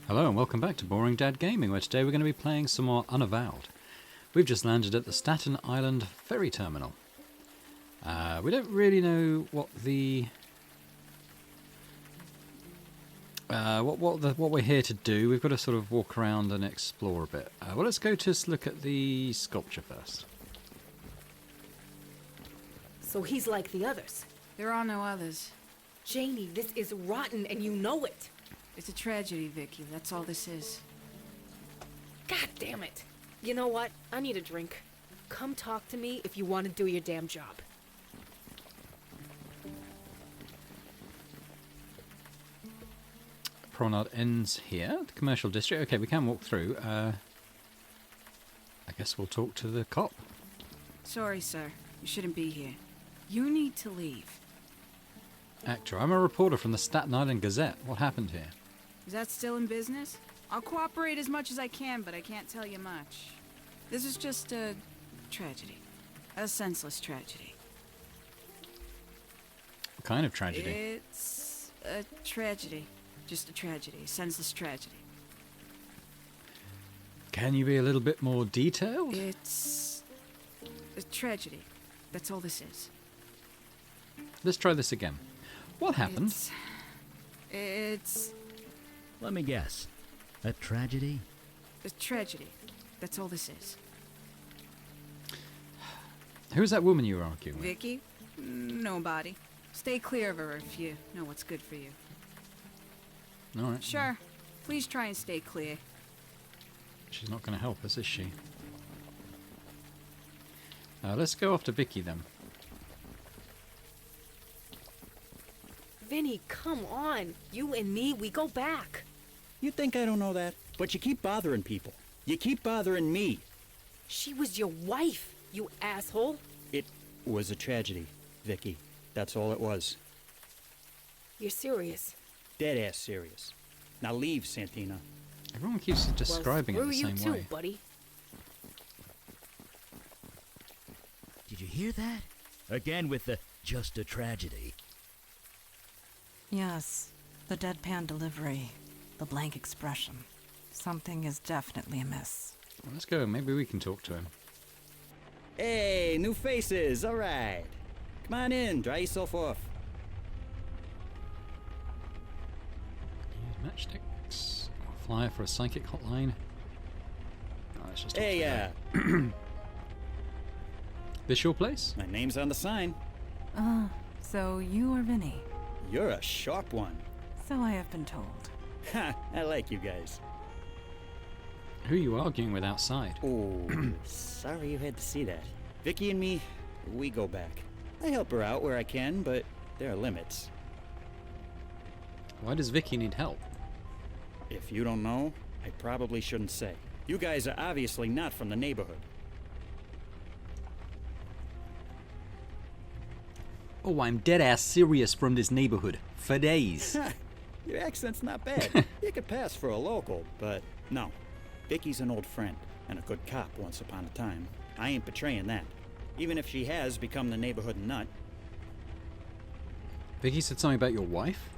Hello and welcome back to Boring Dad Gaming, where today we're going to be playing some more Unavowed. We've just landed at the Staten Island ferry terminal. We don't really know what the what we're here to do. We've got to sort of walk around and explore a bit. Well, let's go to look at the sculpture first. So he's like the others. There are no others. Janie, this is rotten and you know it. It's a tragedy, Vicky. That's all this is. God damn it. You know what? I need a drink. Come talk to me if you want to do your damn job. Promenade ends here. The commercial district. Okay, we can walk through. I guess we'll talk to the cop. Sorry, sir. You shouldn't be here. You need to leave. Actor, I'm a reporter from the Staten Island Gazette. What happened here? Is that still in business? I'll cooperate as much as I can, but I can't tell you much. This is just a tragedy. A senseless tragedy. What kind of tragedy? It's a tragedy. Just a tragedy. A senseless tragedy. Can you be a little bit more detailed? It's a tragedy. That's all this is. Let's try this again. What happened? It's Let me guess. A tragedy? a tragedy. That's all this is. Who's that woman you were arguing with? Vicky? Nobody. Stay clear of her if you know what's good for you. All right. Sure. Please try and stay clear. She's not going to help us, is she? Let's go off to Vicky then. Vinny, come on. You and me, we go back. You think I don't know that? But you keep bothering people. You keep bothering me. She was your wife, you asshole. It was a tragedy, Vicky. That's all it was. You're serious. Dead-ass serious. Now leave, Santina. Everyone keeps describing it well, the screw same you too, way. buddy. Did you hear that? Again with the just a tragedy. Yes, the deadpan delivery, the blank expression. Something is definitely amiss. Well, let's go. Maybe we can talk to him. Hey, new faces. All right. Come on in. Dry yourself off. Use matchsticks. Flyer for a psychic hotline. Oh, let's just talk to the Hey, guy. This your place? my name's on the sign. So you are Vinny. You're a sharp one. So I have been told. Ha, I like you guys. Who are you arguing with outside? Oh, sorry you had to see that. Vicky and me, we go back. I help her out where I can, but there are limits. Why does Vicky need help? If you don't know, I probably shouldn't say. You guys are obviously not from the neighborhood. Oh, I'm dead-ass serious from this neighborhood. For days. Your accent's not bad. You could pass for a local, but no. Vicky's an old friend, and a good cop once upon a time. I ain't betraying that. Even if she has become the neighborhood nut. Vicky said something about your wife?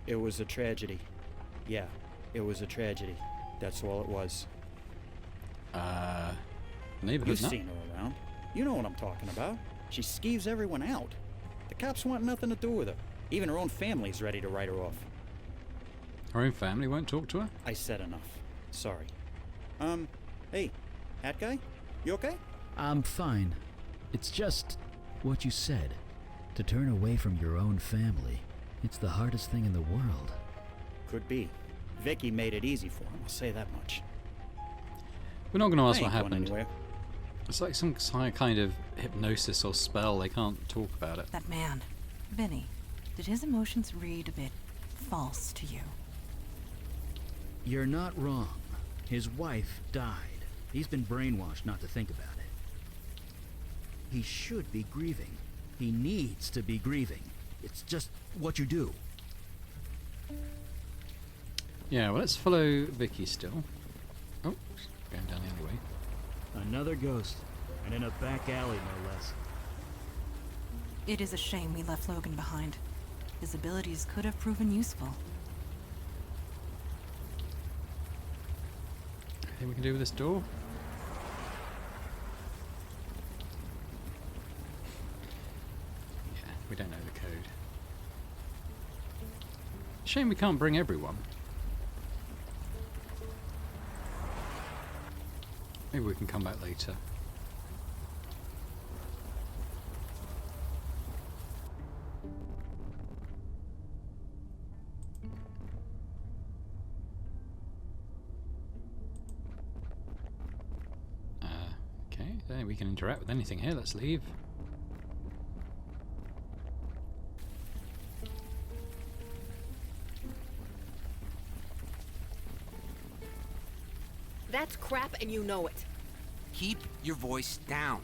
It was a tragedy. Yeah, it was a tragedy. That's all it was. Neighborhood You've nut? seen her around. You know what I'm talking about. She skeeves everyone out. The cops want nothing to do with her. Even her own family's ready to write her off. Her own family won't talk to her? I said enough. Sorry. Hey, hat guy? You okay? I'm fine. It's just what you said. To turn away from your own family. It's the hardest thing in the world. Could be. Vicky made it easy for him, I'll say that much. We're not going to I ask ain't what going happened. anywhere. It's like some kind of hypnosis or spell. They can't talk about it. That man, Vinny, did his emotions read a bit false to you? You're not wrong. His wife died. He's been brainwashed not to think about it. He should be grieving. He needs to be grieving. It's just what you do. Yeah, well, let's follow Vicky still. Oh, going down the alleyway. Another ghost. And in a back alley, no less. It is a shame we left Logan behind. His abilities could have proven useful. Anything we can do with this door? Yeah, we don't know the code. Shame we can't bring everyone. Maybe we can come back later. Okay, we can interact with anything here. Let's leave. That's crap and you know it. Keep your voice down.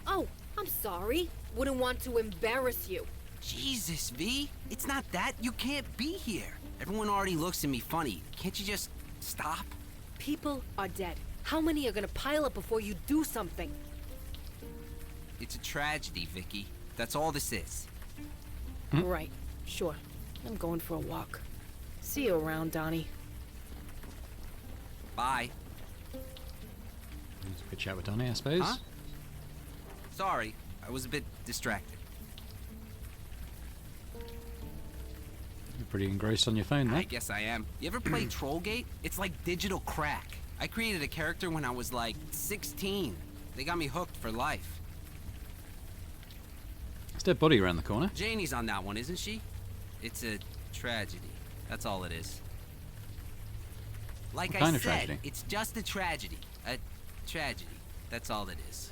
Oh, I'm sorry. Wouldn't want to embarrass you. Jesus, V. It's not that. You can't be here. Everyone already looks at me funny. Can't you just stop? People are dead. How many are gonna pile up before you do something? It's a tragedy, Vicky. That's all this is. Right, sure. I'm going for a walk. See you around, Donnie. Bye. Let's have a quick chat with Donnie, I suppose. Huh? Sorry, I was a bit distracted. You're pretty engrossed on your phone, I though. guess I am. You ever play Trollgate? It's like digital crack. I created a character when I was like 16. They got me hooked for life. It's dead body around the corner. Janie's on that one, isn't she? It's a tragedy. That's all it is. Like What I kind of said, tragedy? it's just a tragedy. A tragedy. That's all it is.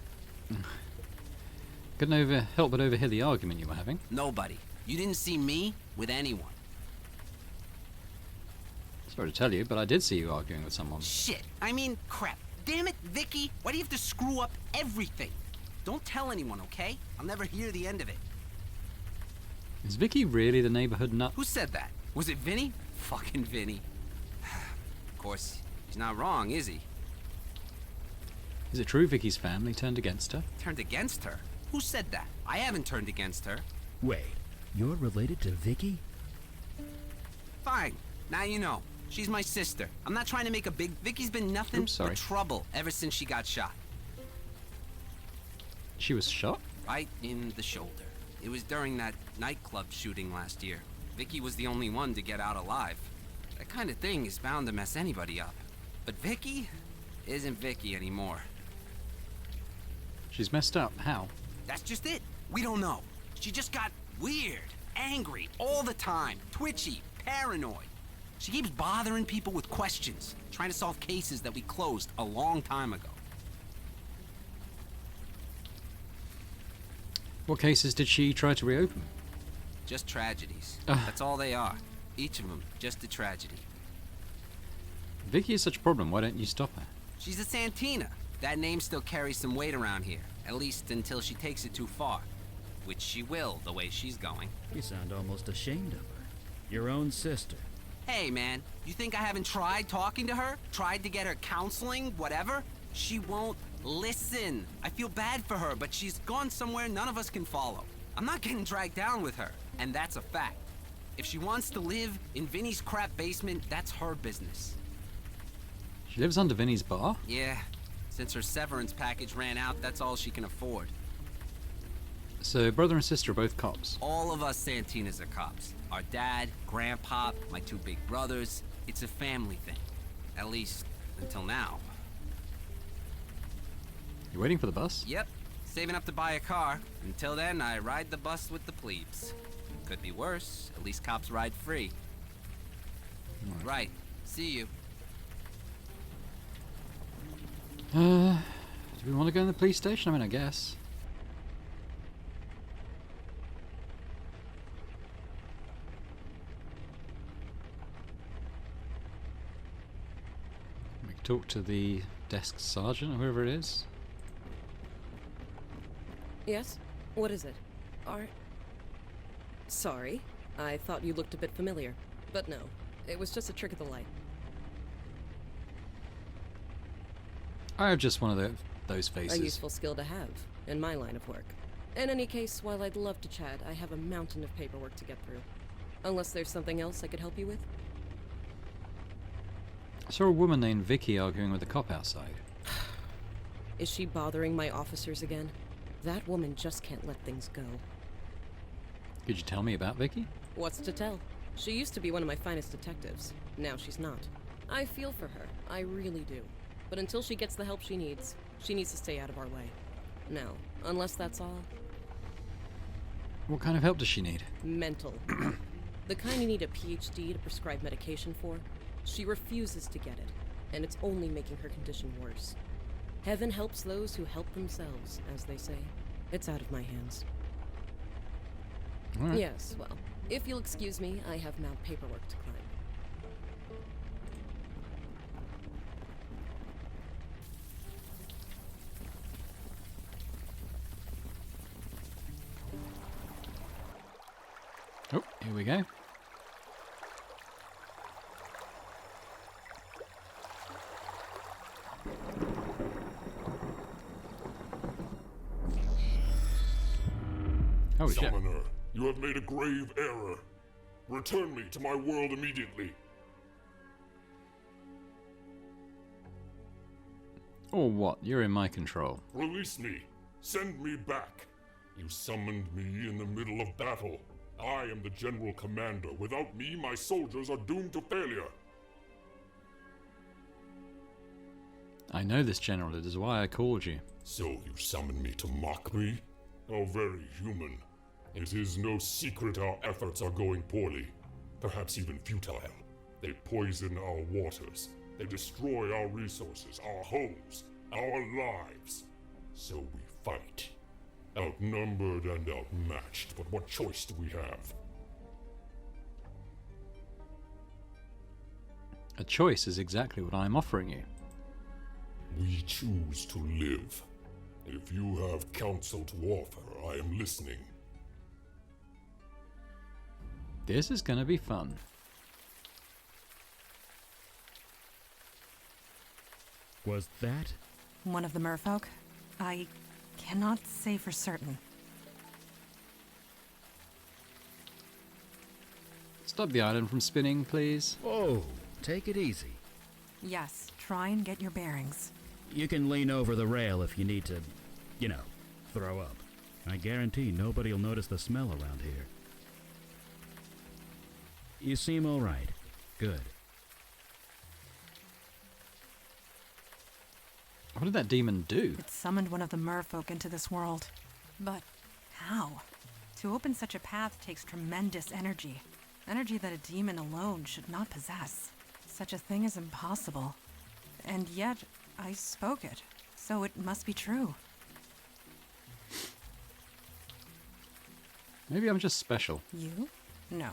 Couldn't help but overhear the argument you were having. Nobody. You didn't see me with anyone. Sorry to tell you, but I did see you arguing with someone. Shit. I mean, crap. Damn it, Vicky. Why do you have to screw up everything? Don't tell anyone, okay? I'll never hear the end of it. Is Vicky really the neighborhood nut? Who said that? Was it Vinny? Fucking Vinny. Of course, he's not wrong, is he? Is it true Vicky's family turned against her? Turned against her? Who said that? I haven't turned against her. Wait, you're related to Vicky? Fine. Now you know. She's my sister. I'm not trying to make a big... Vicky's been nothing Oops, sorry. but trouble ever since she got shot. She was shot? Right in the shoulder. It was during that nightclub shooting last year. Vicky was the only one to get out alive. That kind of thing is bound to mess anybody up. But Vicky isn't Vicky anymore. She's messed up. How? That's just it. We don't know. She just got weird, angry all the time, twitchy, paranoid. She keeps bothering people with questions, trying to solve cases that we closed a long time ago. What cases did she try to reopen? Just tragedies. Ugh. That's all they are. Each of them, just a tragedy. Vicky is such a problem. Why don't you stop her? She's a Santina. That name still carries some weight around here, at least until she takes it too far. Which she will, the way she's going. You sound almost ashamed of her. Your own sister. Hey, man, you think I haven't tried talking to her? Tried to get her counseling, whatever? She won't listen. I feel bad for her, but she's gone somewhere none of us can follow. I'm not getting dragged down with her, and that's a fact. If she wants to live in Vinny's crap basement, that's her business. She lives under Vinny's bar? Yeah, since her severance package ran out, that's all she can afford. So brother and sister are both cops. All of us Santinas are cops. Our dad, grandpa, my two big brothers. It's a family thing. At least, until now. You waiting for the bus? Yep, saving up to buy a car. Until then, I ride the bus with the plebes. Could be worse. At least cops ride free. Right. See you. Do we want to go in the police station? I mean, I guess. We can talk to the desk sergeant or whoever it is. Yes? What is it? Sorry. I thought you looked a bit familiar. But no. It was just a trick of the light. I have just one of those A faces. useful skill to have, in my line of work. In any case, while I'd love to chat, I have a mountain of paperwork to get through. Unless there's something else I could help you with? saw a woman named Vicky arguing with a cop outside. Is she bothering my officers again? That woman just can't let things go. Could you tell me about Vicky? What's to tell? She used to be one of my finest detectives. Now she's not. I feel for her. I really do. But until she gets the help she needs to stay out of our way. Now, unless that's all, What kind of help does she need? mental. The kind you need a PhD to prescribe medication for. She refuses to get it, and it's only making her condition worse. Heaven helps those who help themselves, as they say. It's out of my hands. All right. Yes, well, if you'll excuse me, I have now paperwork to climb. Oh, here we go. Oh shit. Summoner, you have made a grave error. Return me to my world immediately. Or what? You're in my control. Release me. Send me back. You summoned me in the middle of battle. I am the general commander. Without me, my soldiers are doomed to failure. I know this, General. It is why I called you. So you summon me to mock me? How very human. It is no secret our efforts are going poorly. Perhaps even futile. They poison our waters. They destroy our resources, our homes, our lives. So we fight. Outnumbered and outmatched, but what choice do we have? A choice is exactly what I'm offering you. We choose to live. If you have counsel to offer, I am listening. This is gonna be fun. Was that? One of the merfolk? I cannot say for certain. Stop the island from spinning, please. Whoa, take it easy. Yes, try and get your bearings. You can lean over the rail if you need to, throw up. I guarantee nobody'll notice the smell around here. You seem all right. Good. What did that demon do? It summoned one of the merfolk into this world. But how? To open such a path takes tremendous energy. Energy that a demon alone should not possess. Such a thing is impossible. And yet, I spoke it, so it must be true. Maybe I'm just special. You? No.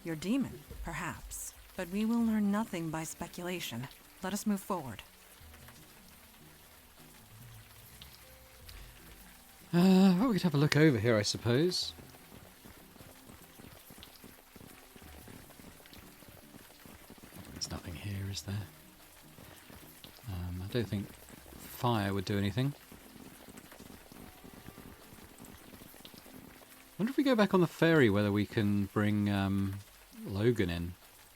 Your demon, perhaps. But we will learn nothing by speculation. Let us move forward. Well, we could have a look over here, I suppose. There's nothing here, is there? I don't think fire would do anything. Wonder if we go back on the ferry whether we can bring Logan in.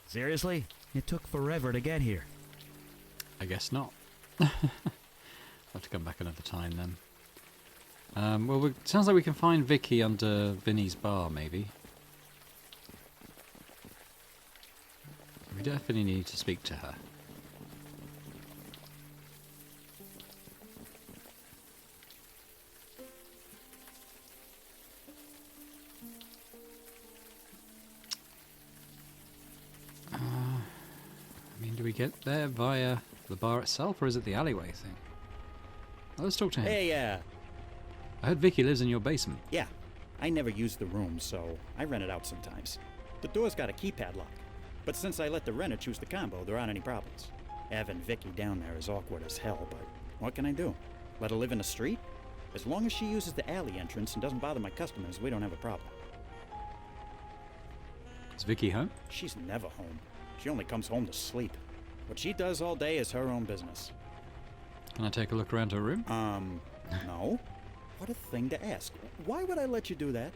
Seriously? It took forever to get here. I guess not. I'll have to come back another time then. Well, it sounds like we can find Vicky under Vinny's bar, maybe. We definitely need to speak to her. I mean, do we get there via the bar itself, or is it the alleyway thing? Well, let's talk to him. Hey, I heard Vicky lives in your basement. yeah. I never use the room, so I rent it out sometimes. The door's got a keypad lock. But since I let the renter choose the combo, there aren't any problems. Having Vicky down there is awkward as hell, but what can I do? Let her live in the street? As long as she uses the alley entrance and doesn't bother my customers, we don't have a problem. Is Vicky home? She's never home. She only comes home to sleep. What she does all day is her own business. Can I take a look around her room? No. What a thing to ask. Why would I let you do that?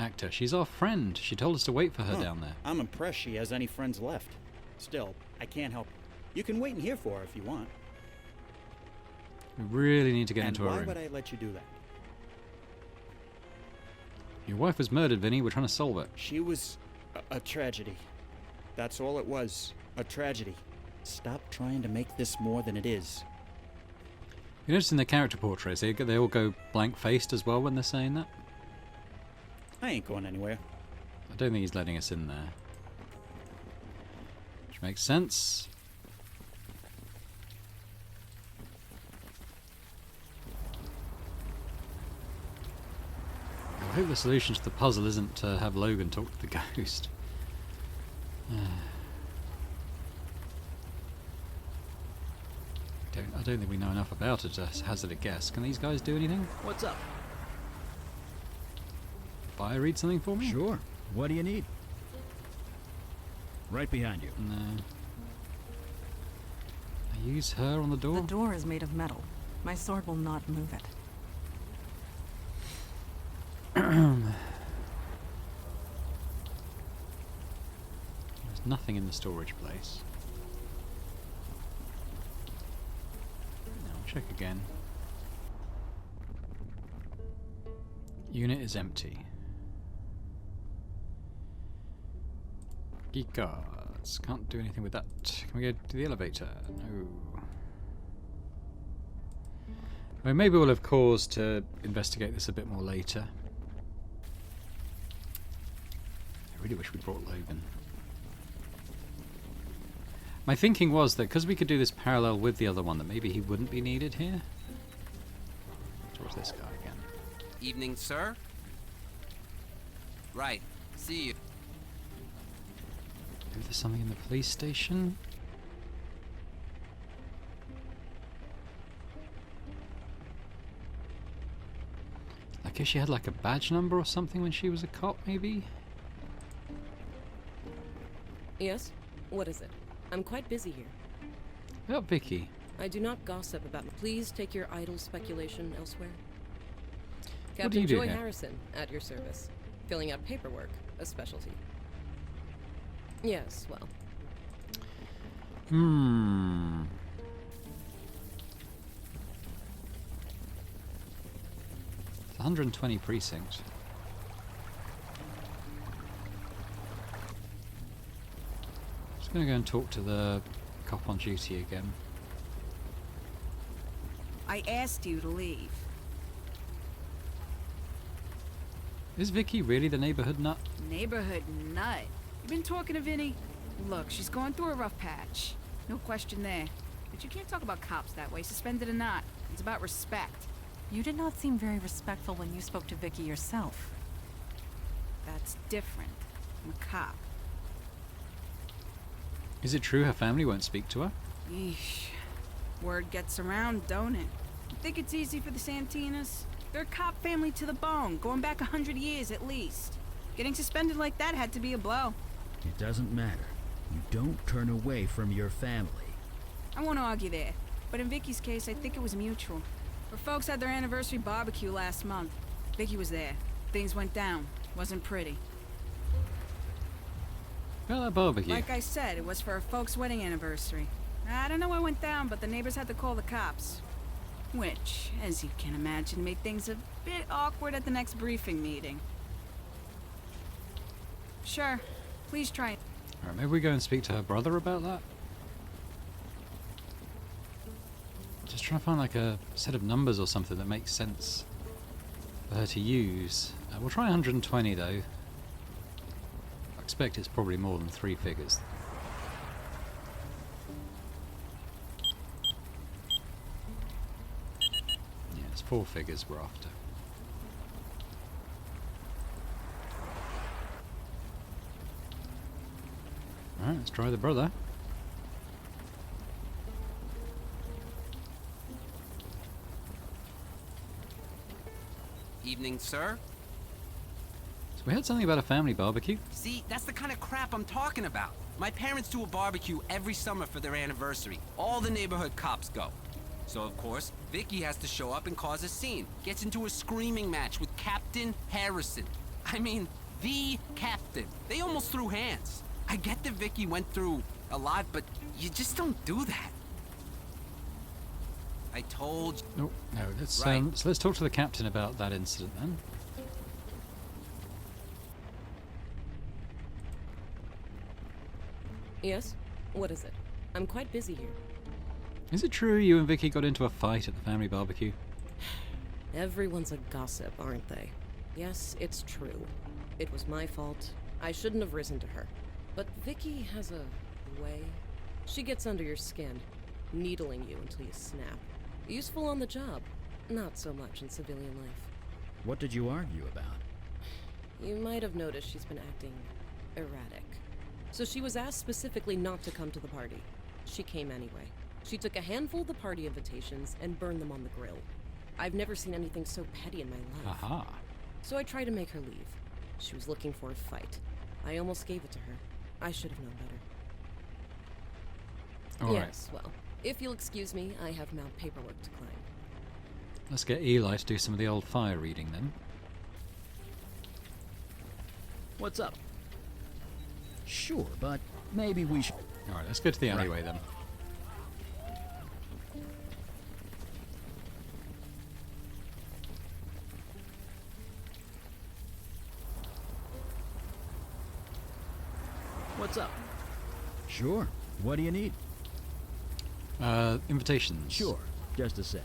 actor. She's our friend. She told us to wait for her Huh. down there. I'm impressed she has any friends left. Still, I can't help. You can wait in here for her if you want. We really need to get And into her why room. would I let you do that? Your wife was murdered, Vinny. We're trying to solve it. She was a tragedy. That's all it was. A tragedy. Stop trying to make this more than it is. You notice in the character portraits, they all go blank-faced as well when they're saying that? I ain't going anywhere. I don't think he's letting us in there. Which makes sense. I hope the solution to the puzzle isn't to have Logan talk to the ghost. I don't think we know enough about it to hazard a guess. Can these guys do anything? What's up? Fire read something for me? Sure. What do you need? Right behind you. No. I use her on the door? The door is made of metal. My sword will not move it. There's nothing in the storage place. No, I'll check again. Unit is empty. Geek cards. Can't do anything with that. Can we go to the elevator? No. Well, maybe we'll have cause to investigate this a bit more later. I really wish we brought Logan. My thinking was that because we could do this parallel with the other one, that maybe he wouldn't be needed here. Towards this guy again. Evening, sir. Right. See you. Maybe there's something in the police station. I guess she had like a badge number or something when she was a cop, maybe? Yes? What is it? I'm quite busy here. About Vicky. I do not gossip about me. Please take your idle speculation elsewhere. What do Captain you do Joy here? Harrison, at your service. Filling out paperwork, a specialty. Yes, well, Hmm. It's 120 precinct. Just gonna go and talk to the cop on duty again. I asked you to leave. Is Vicky really the neighborhood nut? Neighborhood nut. You been talking to Vinny? Look, she's going through a rough patch. No question there. But you can't talk about cops that way, suspended or not. It's about respect. You did not seem very respectful when you spoke to Vicky yourself. That's different. I'm a cop. Is it true her family won't speak to her? Yeesh. Word gets around, don't it? You think it's easy for the Santinas? They're a cop family to the bone, going back 100 years at least. Getting suspended like that had to be a blow. It doesn't matter. You don't turn away from your family. I won't argue there, but in Vicky's case, I think it was mutual. Her folks had their anniversary barbecue last month. Vicky was there. Things went down. Wasn't pretty. Well, that barbecue. Like I said, it was for her folks' wedding anniversary. I don't know what went down, but the neighbors had to call the cops. Which, as you can imagine, made things a bit awkward at the next briefing meeting. Sure. Please try. Alright, maybe we go and speak to her brother about that? Just trying to find like a set of numbers or something that makes sense for her to use. We'll try 120 though. I expect it's probably more than 3 figures. Yeah, it's 4 figures we're after. Alright, let's try the brother. Evening, sir. So we heard something about a family barbecue. See, that's the kind of crap I'm talking about. My parents do a barbecue every summer for their anniversary. All the neighborhood cops go. So, of course, Vicky has to show up and cause a scene. Gets into a screaming match with Captain Harrison. I mean, The captain. They almost threw hands. I get that Vicky went through a lot, but you just don't do that. I told you. Oh, no, let's, Right. so let's talk to the captain about that incident then. Yes? What is it? I'm quite busy here. Is it true you and Vicky got into a fight at the family barbecue? Everyone's a gossip, aren't they? Yes, it's true. It was my fault. I shouldn't have risen to her. But Vicky has a way. She gets under your skin, needling you until you snap. Useful on the job, not so much in civilian life. What did you argue about? You might have noticed she's been acting erratic. So she was asked specifically not to come to the party. She came anyway. She took a handful of the party invitations and burned them on the grill. I've never seen anything so petty in my life. Aha. So I tried to make her leave. She was looking for a fight. I almost gave it to her. I should have known better. All right. Yes, well, if you'll excuse me, I have now paperwork to climb. Let's get Eli to do some of the old fire reading then. What's up? Sure, but maybe we should... Alright, let's go to the alleyway then. What's up? Sure. What do you need? Invitations. Sure. Just a sec.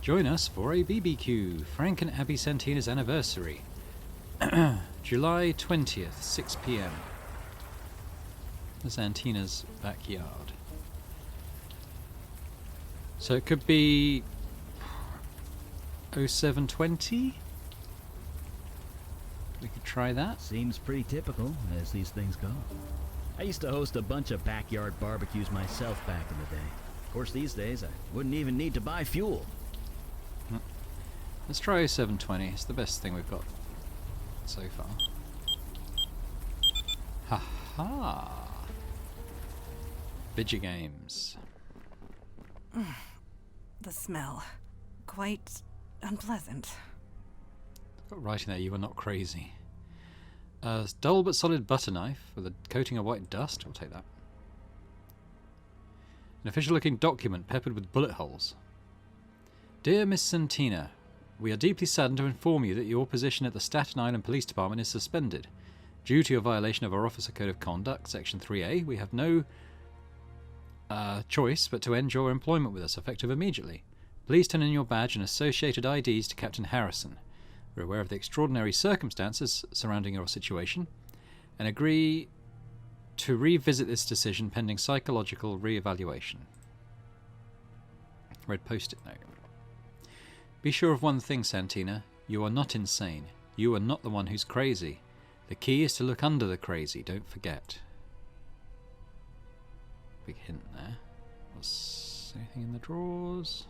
Join us for a BBQ, Frank and Abby Santina's anniversary. July 20th, 6 p.m. The Santina's backyard. So it could be 0720? We could try that. Seems pretty typical, as these things go. I used to host a bunch of backyard barbecues myself back in the day. Of course, these days, I wouldn't even need to buy fuel. Let's try 0720. It's the best thing we've got so far. Ha ha! Video games. The smell. Quite unpleasant. Got right in there, you are not crazy. Dull but solid butter knife with a coating of white dust. We'll take that. An official looking document peppered with bullet holes. Dear Miss Santina, we are deeply saddened to inform you that your position at the Staten Island Police Department is suspended. Due to your violation of our Officer Code of Conduct, Section 3A, we have no choice but to end your employment with us, effective immediately. Please turn in your badge and associated IDs to Captain Harrison. We're aware of the extraordinary circumstances surrounding your situation and agree to revisit this decision pending psychological re-evaluation. Red post-it note. Be sure of one thing, Santina. You are not insane. You are not the one who's crazy. The key is to look under the crazy, don't forget. Big hint there. What's anything in the drawers?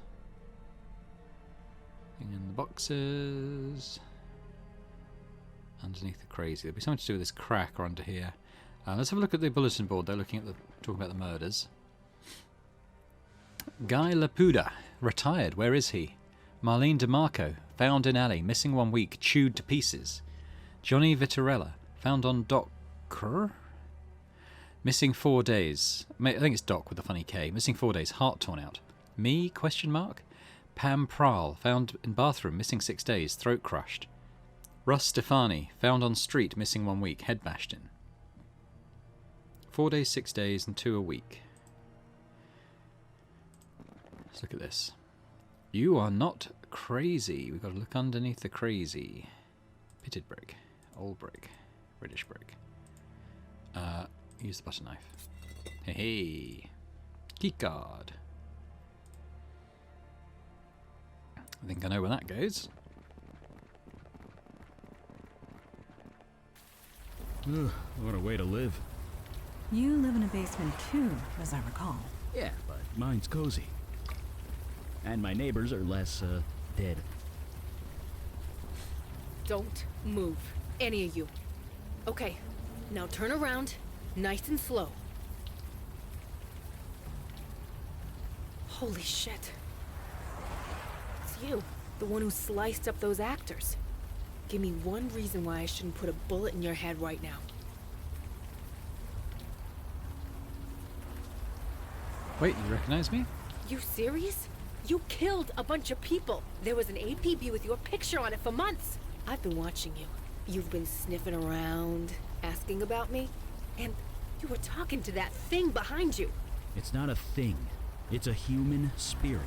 Anything in the boxes? Underneath the crazy. There'll be something to do with this crack or under here. Let's have a look at the bulletin board. They're looking at talking about the murders. Guy Lapuda, retired. Where is he? Marlene DeMarco, found in alley, missing 1 week, chewed to pieces. Johnny Vittorella, found on Docker, missing 4 days. I think it's Doc with a funny K. Missing 4 days, heart torn out. Me? Question mark. Pam Prowl, found in bathroom, missing 6 days, throat crushed. Russ Stefani, found on street, missing 1 week, head bashed in. 4 days, 6 days, and 2 a week. Let's look at this. You are not crazy. We've got to look underneath the crazy. Pitted brick. Old brick. British brick. Use the butter knife. Hey, hey. Keycard. I think I know where that goes. Ugh, what a way to live. You live in a basement too, as I recall. Yeah, but mine's cozy. And my neighbors are less, dead. Don't move, any of you. Okay, now turn around, nice and slow. Holy shit. It's you, the one who sliced up those actors. Give me one reason why I shouldn't put a bullet in your head right now. Wait, you recognize me? You serious? You killed a bunch of people. There was an APB with your picture on it for months. I've been watching you. You've been sniffing around, asking about me, and you were talking to that thing behind you. It's not a thing. It's a human spirit.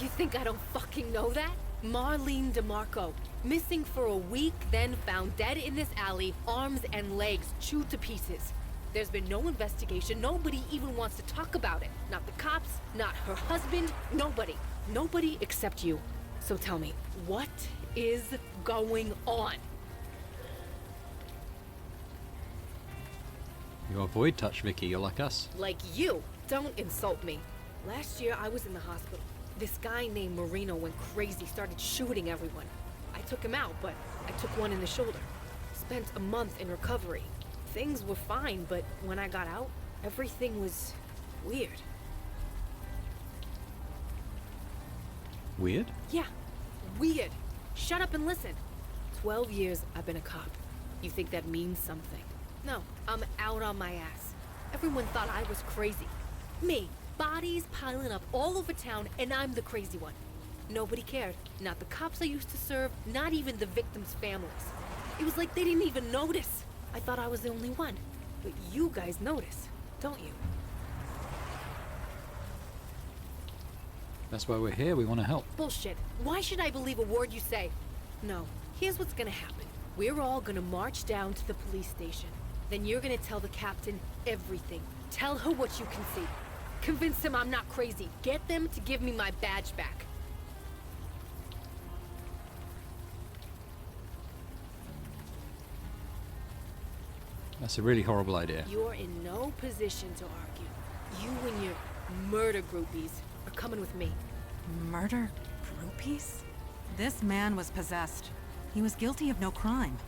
You think I don't fucking know that? Marlene DeMarco, missing for a week, then found dead in this alley, arms and legs chewed to pieces. There's been no investigation. Nobody even wants to talk about it. Not the cops, not her husband, nobody. Nobody except you. So tell me, what is going on? You avoid touch, Vicky. You're like us. Like you. Don't insult me. Last year, I was in the hospital. This guy named Marino went crazy, started shooting everyone. I took him out, but I took one in the shoulder. Spent a month in recovery. Things were fine, but when I got out, everything was weird. Weird? Yeah, weird. Shut up and listen. 12 years I've been a cop. You think that means something? No, I'm out on my ass. Everyone thought I was crazy. Me, bodies piling up all over town, and I'm the crazy one. Nobody cared. Not the cops I used to serve, not even the victims' families. It was like they didn't even notice. I thought I was the only one. But you guys notice, don't you? That's why we're here. We want to help. Bullshit. Why should I believe a word you say? No. Here's what's gonna happen. We're all gonna march down to the police station. Then you're gonna tell the captain everything. Tell her what you can see. Convince him I'm not crazy. Get them to give me my badge back. That's a really horrible idea. You're in no position to argue. You and your murder groupies are coming with me. Murder groupies? This man was possessed. He was guilty of no crime.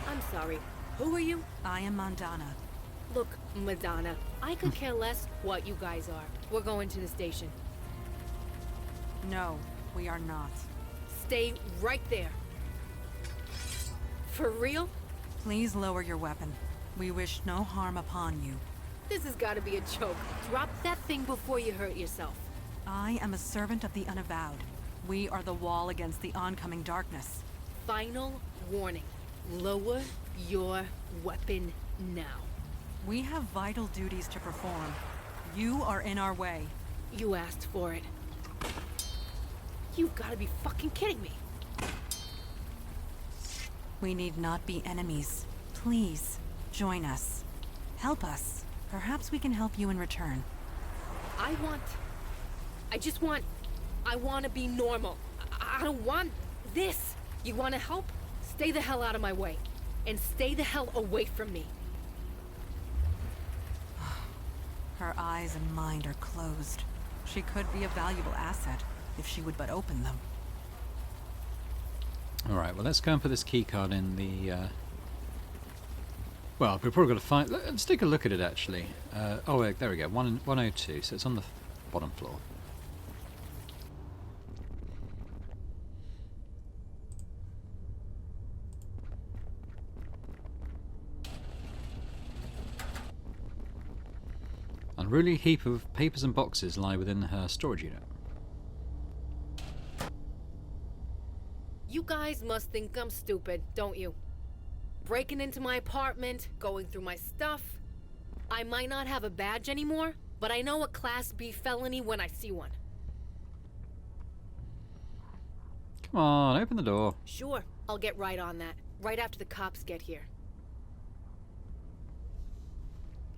I'm sorry. Who are you? I am Mandana. Look, Madonna, I could care less what you guys are. We're going to the station. No, we are not. Stay right there. For real? Please lower your weapon. We wish no harm upon you. This has got to be a joke. Drop that thing before you hurt yourself. I am a servant of the Unavowed. We are the wall against the oncoming darkness. Final warning. Lower your weapon now. We have vital duties to perform. You are in our way. You asked for it. You've got to be fucking kidding me. We need not be enemies. Please, join us. Help us. Perhaps we can help you in return. I want to be normal. I don't want this. You want to help? Stay the hell out of my way. And stay the hell away from me. Her eyes and mind are closed. She could be a valuable asset if she would but open them. Alright, well, let's go and put this key card in the... Well, we've probably got to find... Let's take a look at it, actually. Oh, wait, there we go. 102, so it's on the bottom floor. Unruly heap of papers and boxes lie within her storage unit. You guys must think I'm stupid, don't you? Breaking into my apartment, going through my stuff. I might not have a badge anymore, but I know a Class B felony when I see one. Come on, open the door. Sure, I'll get right on that. Right after the cops get here.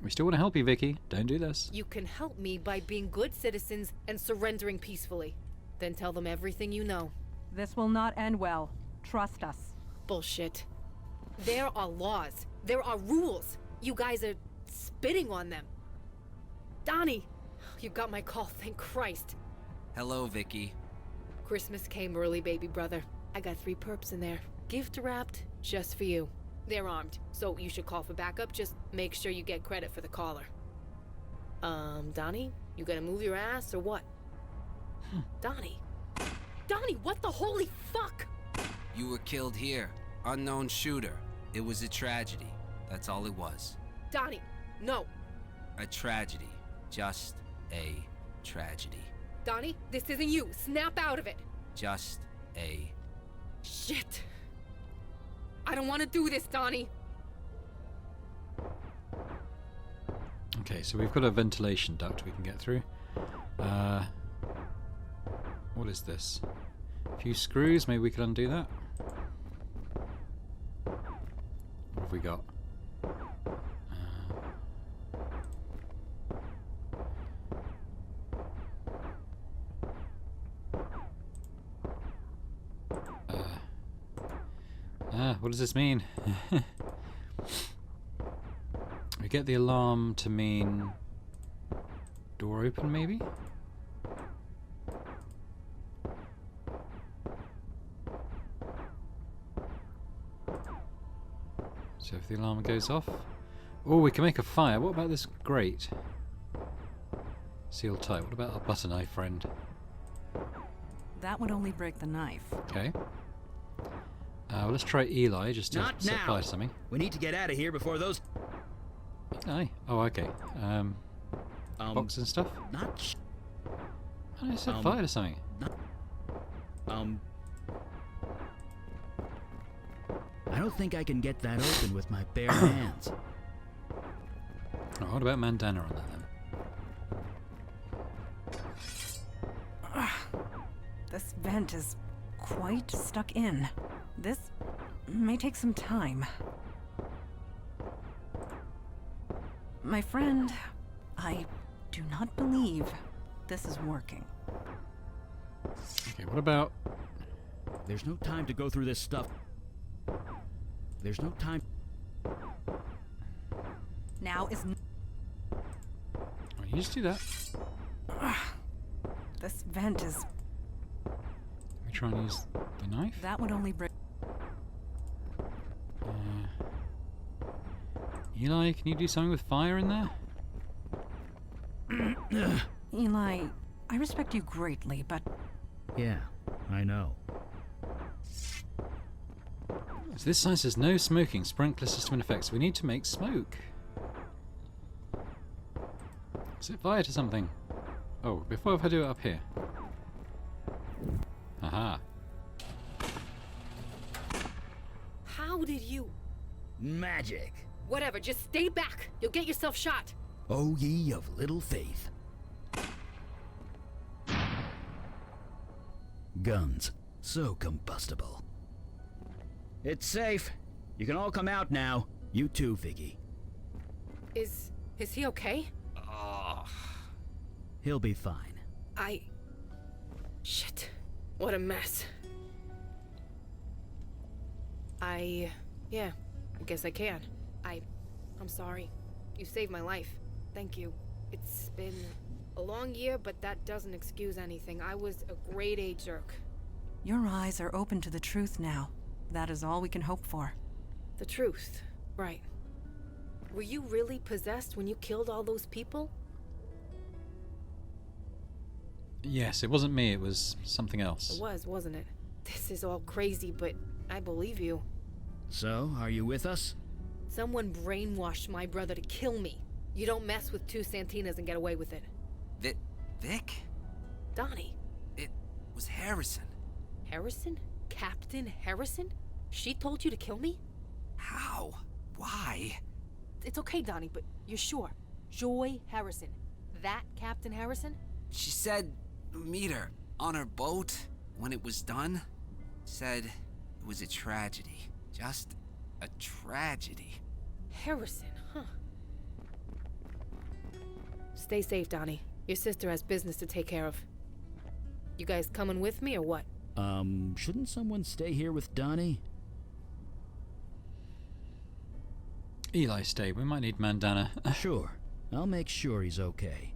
We still want to help you, Vicky. Don't do this. You can help me by being good citizens and surrendering peacefully. Then tell them everything you know. This will not end well. Trust us. Bullshit. There are laws. There are rules. You guys are spitting on them. Donnie, you got my call, thank Christ. Hello, Vicky. Christmas came early, baby brother. I got 3 perps in there. Gift wrapped just for you. They're armed, so you should call for backup. Just make sure you get credit for the caller. Donnie, you gonna move your ass or what? Donnie? Donnie, what the holy fuck? You were killed here. Unknown shooter. It was a tragedy. That's all it was. Donnie, no. A tragedy. Just a tragedy. Donnie, this isn't you. Snap out of it. Just a... Shit. I don't want to do this, Donnie. Okay, so we've got a ventilation duct we can get through. What is this? A few screws, maybe we could undo that? What have we got? What does this mean? We get the alarm to mean door open, maybe? So if the alarm goes off... Oh, we can make a fire. What about this grate? Sealed tight. What about our butter knife friend? That would only break the knife. Okay. Well, let's try Eli just to Not set now. fire to something. We need to get out of here before those... Eli? Oh, okay. Box and stuff? Not sh... How do I set fire to something? I don't think I can get that open with my bare hands. Oh, what about Mandana on that then? This vent is quite stuck in. This may take some time. My friend, I do not believe this is working. Okay, what about... There's no time to go through this stuff. There's no time. Now is... Oh, you just do that. This vent is... We try and use the knife? That would only break... Eli, can you do something with fire in there? Eli, I respect you greatly, but Yeah, I know. So this sign says no smoking, sprinkler system in effect, so we need to make smoke. Set fire to something. Oh, before I do it up here. Aha. How did you... Magic. Whatever, just stay back. You'll get yourself shot. O ye of little faith. Guns, so combustible. It's safe. You can all come out now. You too, Vicky. Is he okay? He'll be fine. Shit. What a mess. Yeah, I guess I can. I'm sorry. You saved my life. Thank you. It's been a long year, but that doesn't excuse anything. I was a grade A jerk. your eyes are open to the truth now. That is all we can hope for. The truth. Right. Were you really possessed when you killed all those people? Yes, it wasn't me, it was something else. It was, wasn't it? This is all crazy, but I believe you. So, are you with us? Someone brainwashed my brother to kill me. You don't mess with two Santinas and get away with it. Vic? Donnie. It was Harrison. Harrison? Captain Harrison? She told you to kill me? How? Why? It's okay, Donnie, but you're sure? Joy Harrison. That Captain Harrison? She said meet her on her boat when it was done. Said it was a tragedy. Just a tragedy. Harrison, huh? Stay safe, Donnie. Your sister has business to take care of. You guys coming with me or what? Shouldn't someone stay here with Donnie? Eli, stay. We might need Mandana. Sure. I'll make sure he's okay.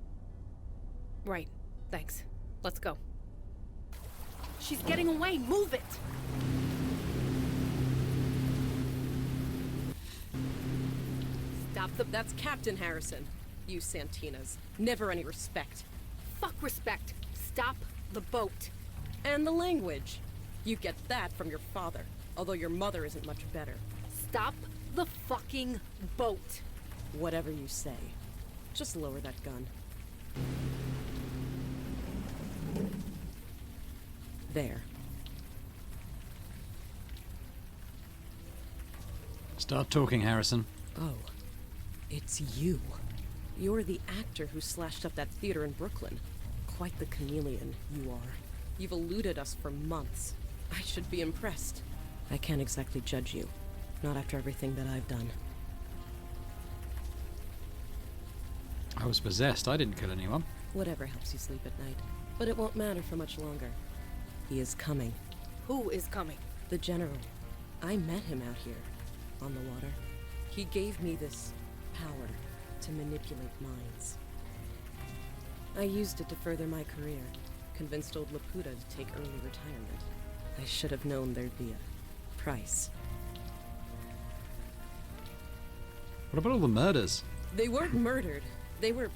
Right. Thanks. Let's go. She's getting away. Move it! Stop the... That's Captain Harrison. You Santinas. Never any respect. Fuck respect. Stop the boat. And the language. You get that from your father, although your mother isn't much better. Stop the fucking boat. Whatever you say. Just lower that gun. There. Start talking, Harrison. Oh, it's you. You're the actor who slashed up that theater in Brooklyn. Quite the chameleon you are. You've eluded us for months. I should be impressed. I can't exactly judge you. Not after everything that I've done. I was possessed. I didn't kill anyone. Whatever helps you sleep at night. But it won't matter for much longer. He is coming. Who is coming? The General. I met him out here, on the water. He gave me this power to manipulate minds. I used it to further my career. Convinced old Laputa to take early retirement. I should have known there'd be a price. What about all the murders? They weren't murdered. They were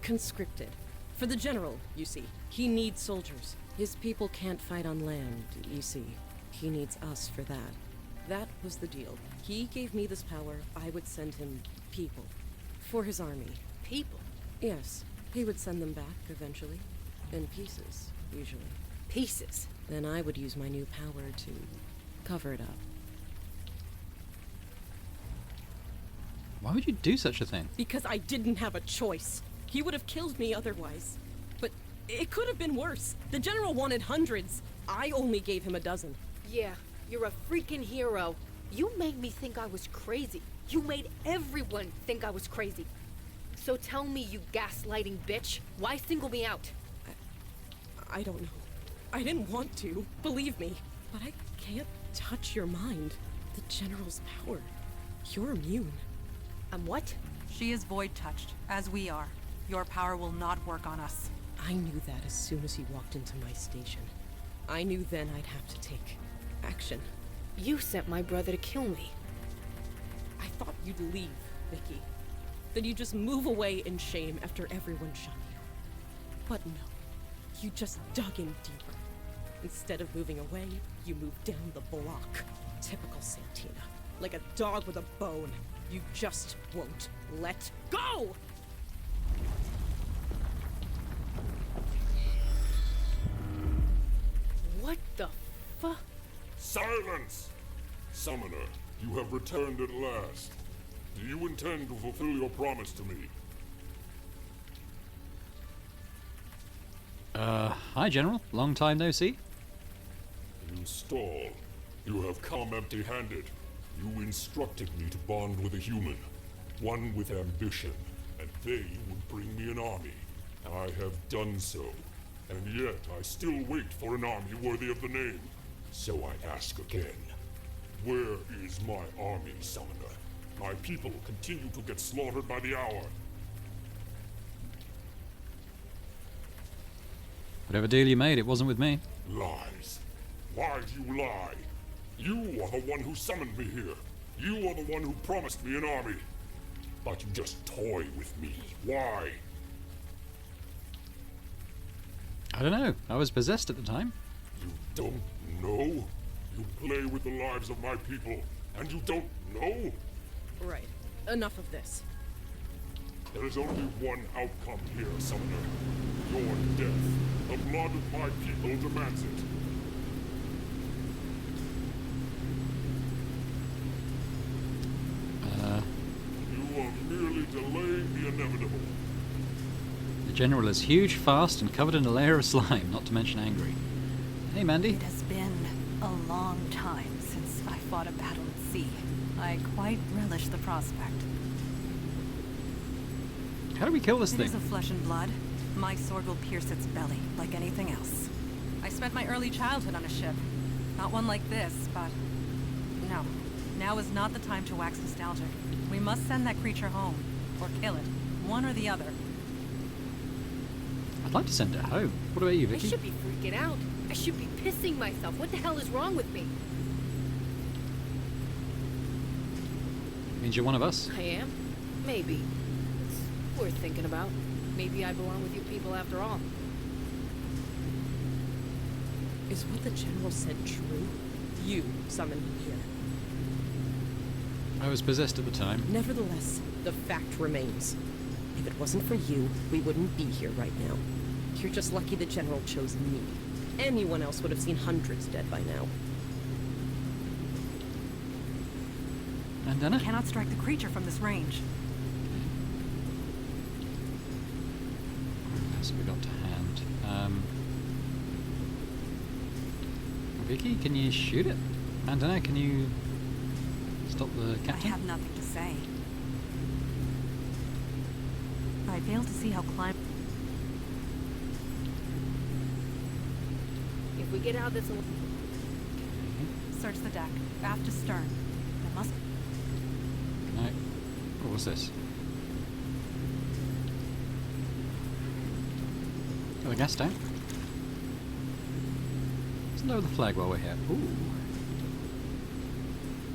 conscripted. For the General, you see. He needs soldiers. His people can't fight on land, you see. He needs us for that. That was the deal. He gave me this power. I would send him people. For his army. People? Yes. He would send them back, eventually. In pieces, usually. Pieces? Then I would use my new power to cover it up. Why would you do such a thing? Because I didn't have a choice. He would have killed me otherwise. But it could have been worse. The General wanted hundreds. I only gave him a dozen. Yeah, you're a freaking hero. You made me think I was crazy. You made everyone think I was crazy. So tell me, you gaslighting bitch, why single me out? I don't know. I didn't want to, believe me. But I can't touch your mind. The General's power. You're immune. I'm what? She is void-touched, as we are. Your power will not work on us. I knew that as soon as he walked into my station. I knew then I'd have to take action. You sent my brother to kill me. I thought you'd leave, Vicky. That you'd just move away in shame after everyone shot you. But no. You just dug in deeper. Instead of moving away, you moved down the block. Typical Santina. Like a dog with a bone. You just won't let go! What the fuck? Silence! Summoner, you have returned at last. Do you intend to fulfill your promise to me? Hi, General. Long time no see. You stall. You have come empty-handed. You instructed me to bond with a human, one with ambition, and they would bring me an army. I have done so, and yet I still wait for an army worthy of the name. So I ask again, where is my army, Summoner? My people continue to get slaughtered by the hour. Whatever deal you made, it wasn't with me. Lies. Why do you lie? You are the one who summoned me here. You are the one who promised me an army. But you just toy with me. Why? I don't know. I was possessed at the time. You don't know? You play with the lives of my people, and you don't know? Right. Enough of this. There is only one outcome here, Summoner. Your death. The blood of my people demands it. You are merely delaying the inevitable. The General is huge, fast, and covered in a layer of slime, not to mention angry. Hey, Mandy. It has been a long time since I fought a battle at sea. I quite relish the prospect. How do we kill this It thing? is of flesh and blood. My sword will pierce its belly, like anything else. I spent my early childhood on a ship. Not one like this, but... No. Now is not the time to wax nostalgic. We must send that creature home. Or kill it. One or the other. I'd like to send it home. What about you, I Vicky? should be freaking out. I should be pissing myself. What the hell is wrong with me? Means you're one of us. I am? Maybe. It's worth thinking about. Maybe I belong with you people after all. Is what the General said true? You summoned me here. I was possessed at the time. Nevertheless, the fact remains. If it wasn't for you, we wouldn't be here right now. You're just lucky the General chose me. Anyone else would have seen hundreds dead by now. Bandana? I cannot strike the creature from this range. What else have we got to hand? Vicky, can you shoot it? Bandana, can you stop the I captain? have nothing to say. I fail to see how climb. If we get out this Search the deck, aft to stern. There must. No. What was this? Got the gas tank. Let's lower the flag while we're here. Ooh.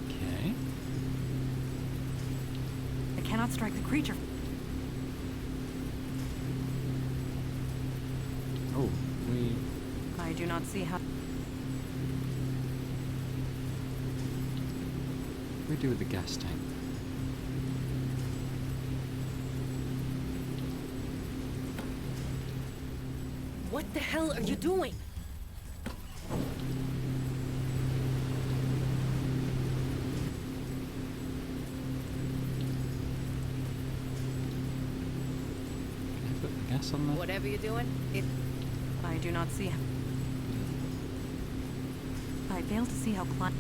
Okay. I cannot strike the creature. Oh, we. I do not see how. What do we do with the gas tank? What the hell are you doing? Can I put the gas on there? Whatever you're doing, I do not see how. I fail to see how climb.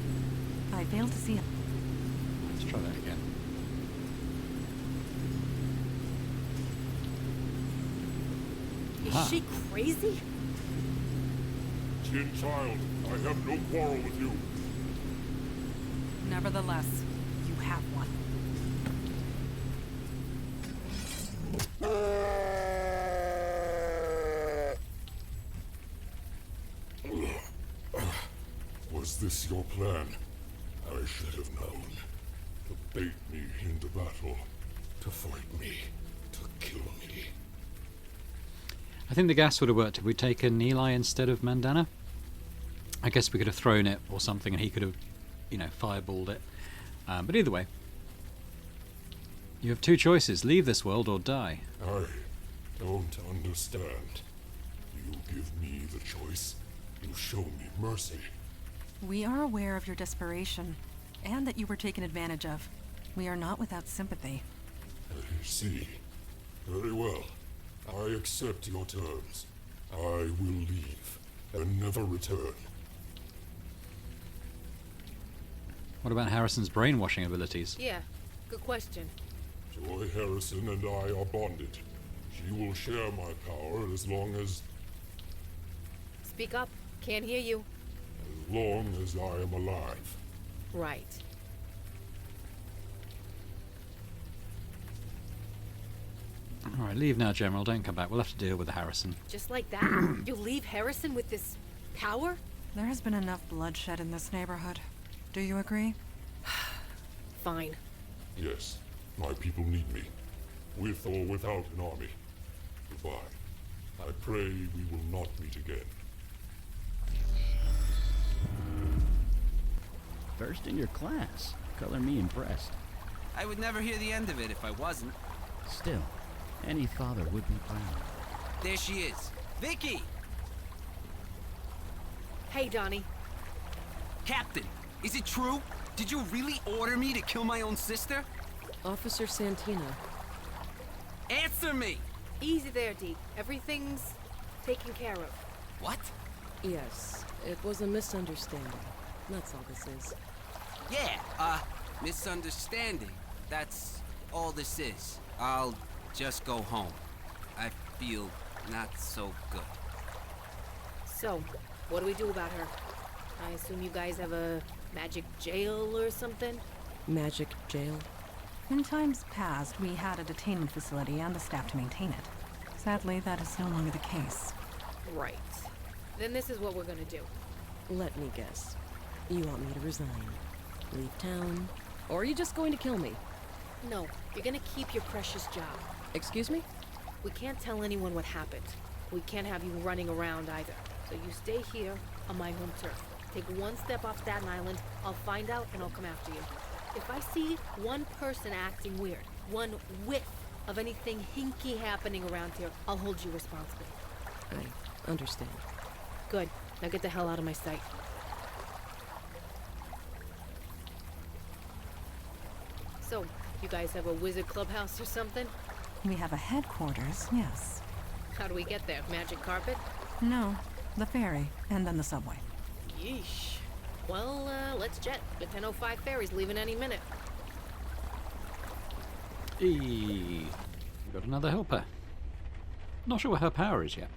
I fail to see. Let's try that again. Is Ah. she crazy? Tin child, I have no quarrel with you. Nevertheless, you have one. Was this your plan? I should have known. To bait me into battle. To fight me. To kill me. I think the gas would have worked if we'd taken Eli instead of Mandana. I guess we could have thrown it or something and he could have, fireballed it. But either way, you have two choices. Leave this world or die. I don't understand. You give me the choice. You show me mercy. We are aware of your desperation, and that you were taken advantage of. We are not without sympathy. I see. Very well. I accept your terms. I will leave and never return. What about Harrison's brainwashing abilities? Yeah, good question. Joy Harrison and I are bonded. She will share my power as long as Speak up. Can't hear you. I am alive. Right. Alright, leave now, General. Don't come back. We'll have to deal with Harrison. Just like that? You leave Harrison with this power? There has been enough bloodshed in this neighborhood. Do you agree? Fine. Yes, my people need me. With or without an army. Goodbye. I pray we will not meet again. First in your class. Color me impressed. I would never hear the end of it if I wasn't. Still, any father would be proud. There she is. Vicky! Hey, Donnie. Captain, is it true? Did you really order me to kill my own sister? Officer Santina. Answer me! Easy there, Deke. Everything's taken care of. What? Yes, it was a misunderstanding. That's all this is. Yeah, misunderstanding. That's all this is. I'll just go home. I feel not so good. So, what do we do about her? I assume you guys have a magic jail or something? Magic jail? In times past, we had a detainment facility and the staff to maintain it. Sadly, that is no longer the case. Right. Then this is what we're gonna do. Let me guess. You want me to resign, leave town, or are you just going to kill me? No, you're gonna keep your precious job. Excuse me? We can't tell anyone what happened. We can't have you running around either. So you stay here, on my home turf. Take one step off Staten Island, I'll find out and I'll come after you. If I see one person acting weird, one whiff of anything hinky happening around here, I'll hold you responsible. I understand. Good. Now get the hell out of my sight. So, you guys have a wizard clubhouse or something? We have a headquarters, yes. How do we get there? Magic carpet? No, the ferry, and then the subway. Yeesh. Well, let's jet. The 10:05 ferry's leaving any minute. Eee. Got another helper. Not sure what her power is yet.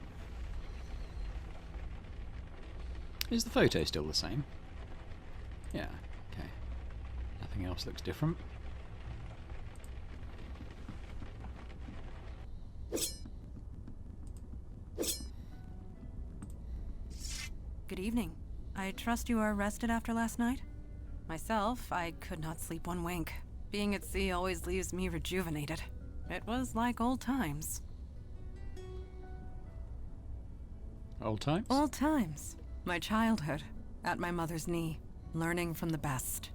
Is the photo still the same? Yeah, okay. Nothing else looks different. Good evening. I trust you are rested after last night? Myself, I could not sleep one wink. Being at sea always leaves me rejuvenated. It was like old times. Old times? Old times. My childhood, at my mother's knee, learning from the best.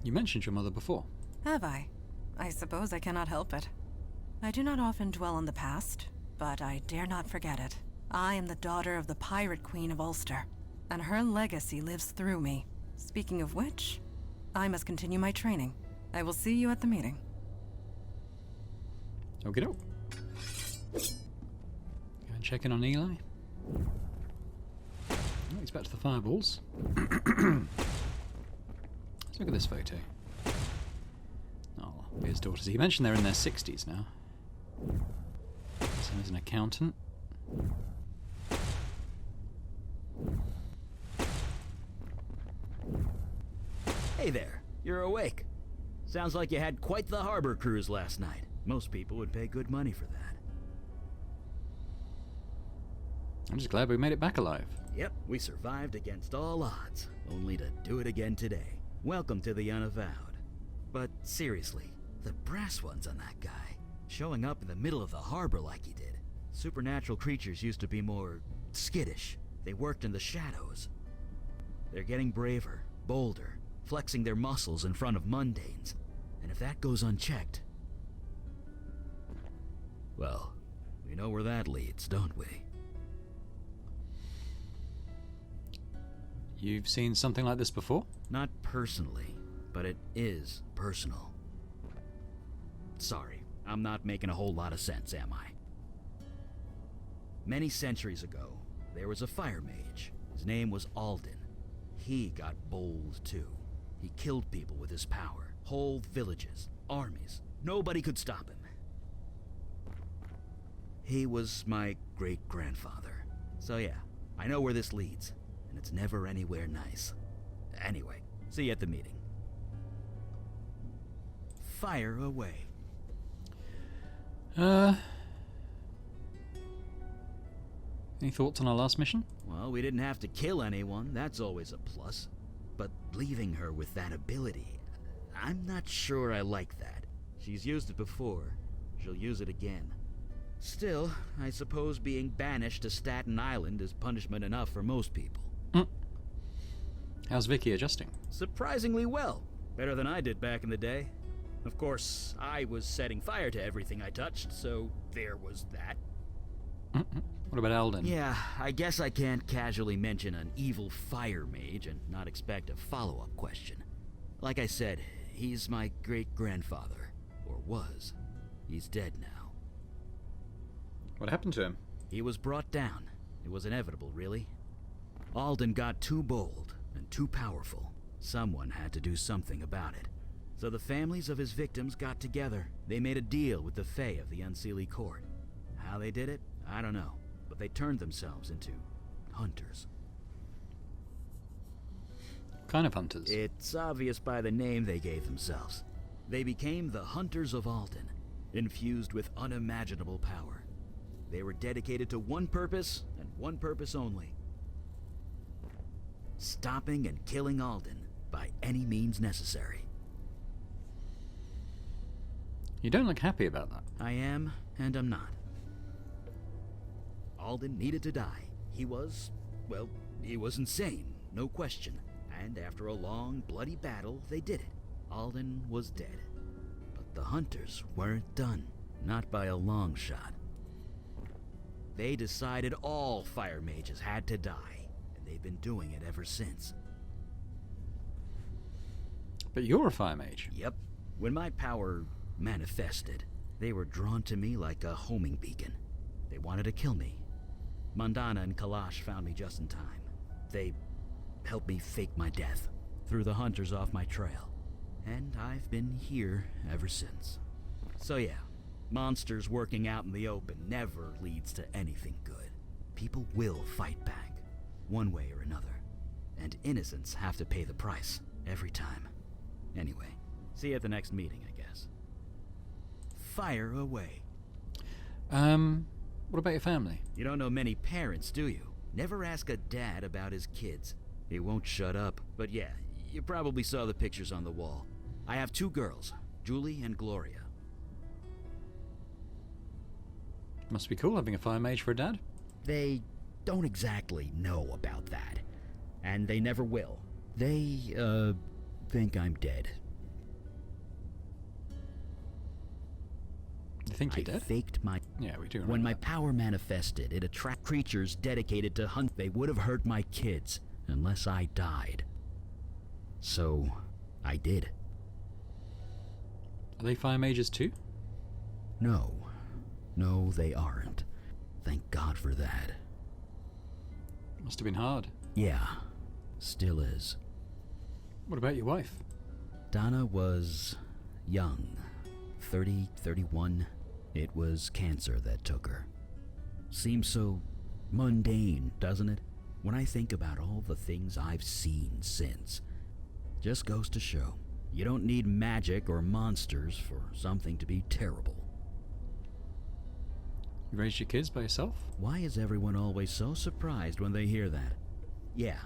You mentioned your mother before. Have I? I suppose I cannot help it. I do not often dwell on the past, but I dare not forget it. I am the daughter of the Pirate Queen of Ulster, and her legacy lives through me. Speaking of which, I must continue my training. I will see you at the meeting. Okie doke. Go and check in on Eli. Let's back to the fireballs. Let's look at this photo. Oh, his daughters. He mentioned they're in their 60s now. So there's an accountant. Hey there, you're awake. Sounds like you had quite the harbor cruise last night. Most people would pay good money for that. I'm just glad we made it back alive. Yep, we survived against all odds, only to do it again today. Welcome to the Unavowed. But seriously, the brass ones on that guy, showing up in the middle of the harbor like he did. Supernatural creatures used to be more skittish. They worked in the shadows. They're getting braver, bolder, flexing their muscles in front of mundanes. And if that goes unchecked, well, we know where that leads, don't we? You've seen something like this before? Not personally, but it is personal. Sorry, I'm not making a whole lot of sense, am I? Many centuries ago, there was a fire mage. His name was Alden. He got bold too. He killed people with his power. Whole villages, armies. Nobody could stop him. He was my great-grandfather. So yeah, I know where this leads, and it's never anywhere nice. Anyway, see you at the meeting. Fire away. Any thoughts on our last mission? Well, we didn't have to kill anyone, that's always a plus. But leaving her with that ability, I'm not sure I like that. She's used it before. She'll use it again. Still, I suppose being banished to Staten Island is punishment enough for most people. How's Vicky adjusting? Surprisingly well. Better than I did back in the day. Of course, I was setting fire to everything I touched, so there was that. What about Alden? Yeah, I guess I can't casually mention an evil fire mage and not expect a follow-up question. Like I said, he's my great-grandfather. Or was. He's dead now. What happened to him? He was brought down. It was inevitable, really. Alden got too bold and too powerful. Someone had to do something about it. So the families of his victims got together. They made a deal with the Fae of the Unseelie Court. How they did it, I don't know. But they turned themselves into hunters. What kind of hunters? It's obvious by the name they gave themselves. They became the Hunters of Alden, infused with unimaginable power. They were dedicated to one purpose, and one purpose only. Stopping and killing Alden by any means necessary. You don't look happy about that. I am, and I'm not. Alden needed to die. He was, well, he was insane, no question. And after a long, bloody battle, they did it. Alden was dead. But the hunters weren't done. Not by a long shot. They decided all fire mages had to die, and they've been doing it ever since. But you're a fire mage. Yep. When my power manifested, they were drawn to me like a homing beacon. They wanted to kill me. Mandana and Kalash found me just in time. They helped me fake my death, threw the hunters off my trail. And I've been here ever since. So yeah, monsters working out in the open never leads to anything good. People will fight back, one way or another. And innocents have to pay the price, every time. Anyway, see you at the next meeting, I guess. Fire away. What about your family? You don't know many parents, do you? Never ask a dad about his kids. He won't shut up. But yeah, you probably saw the pictures on the wall. I have 2 girls, Julie and Gloria. Must be cool having a fire mage for a dad. They don't exactly know about that. And they never will. They, think I'm dead. You think you're I dead? faked my... Yeah, we do. When my that. power manifested, it attracted creatures dedicated to hunt. They would have hurt my kids, unless I died. So, I did. Are they fire mages too? No. No, they aren't. Thank God for that. Must have been hard. Yeah, still is. What about your wife? Donna was young. 30, 31. It was cancer that took her. Seems so mundane, doesn't it? When I think about all the things I've seen since. Just goes to show, you don't need magic or monsters for something to be terrible. You raised your kids by yourself? Why is everyone always so surprised when they hear that? Yeah,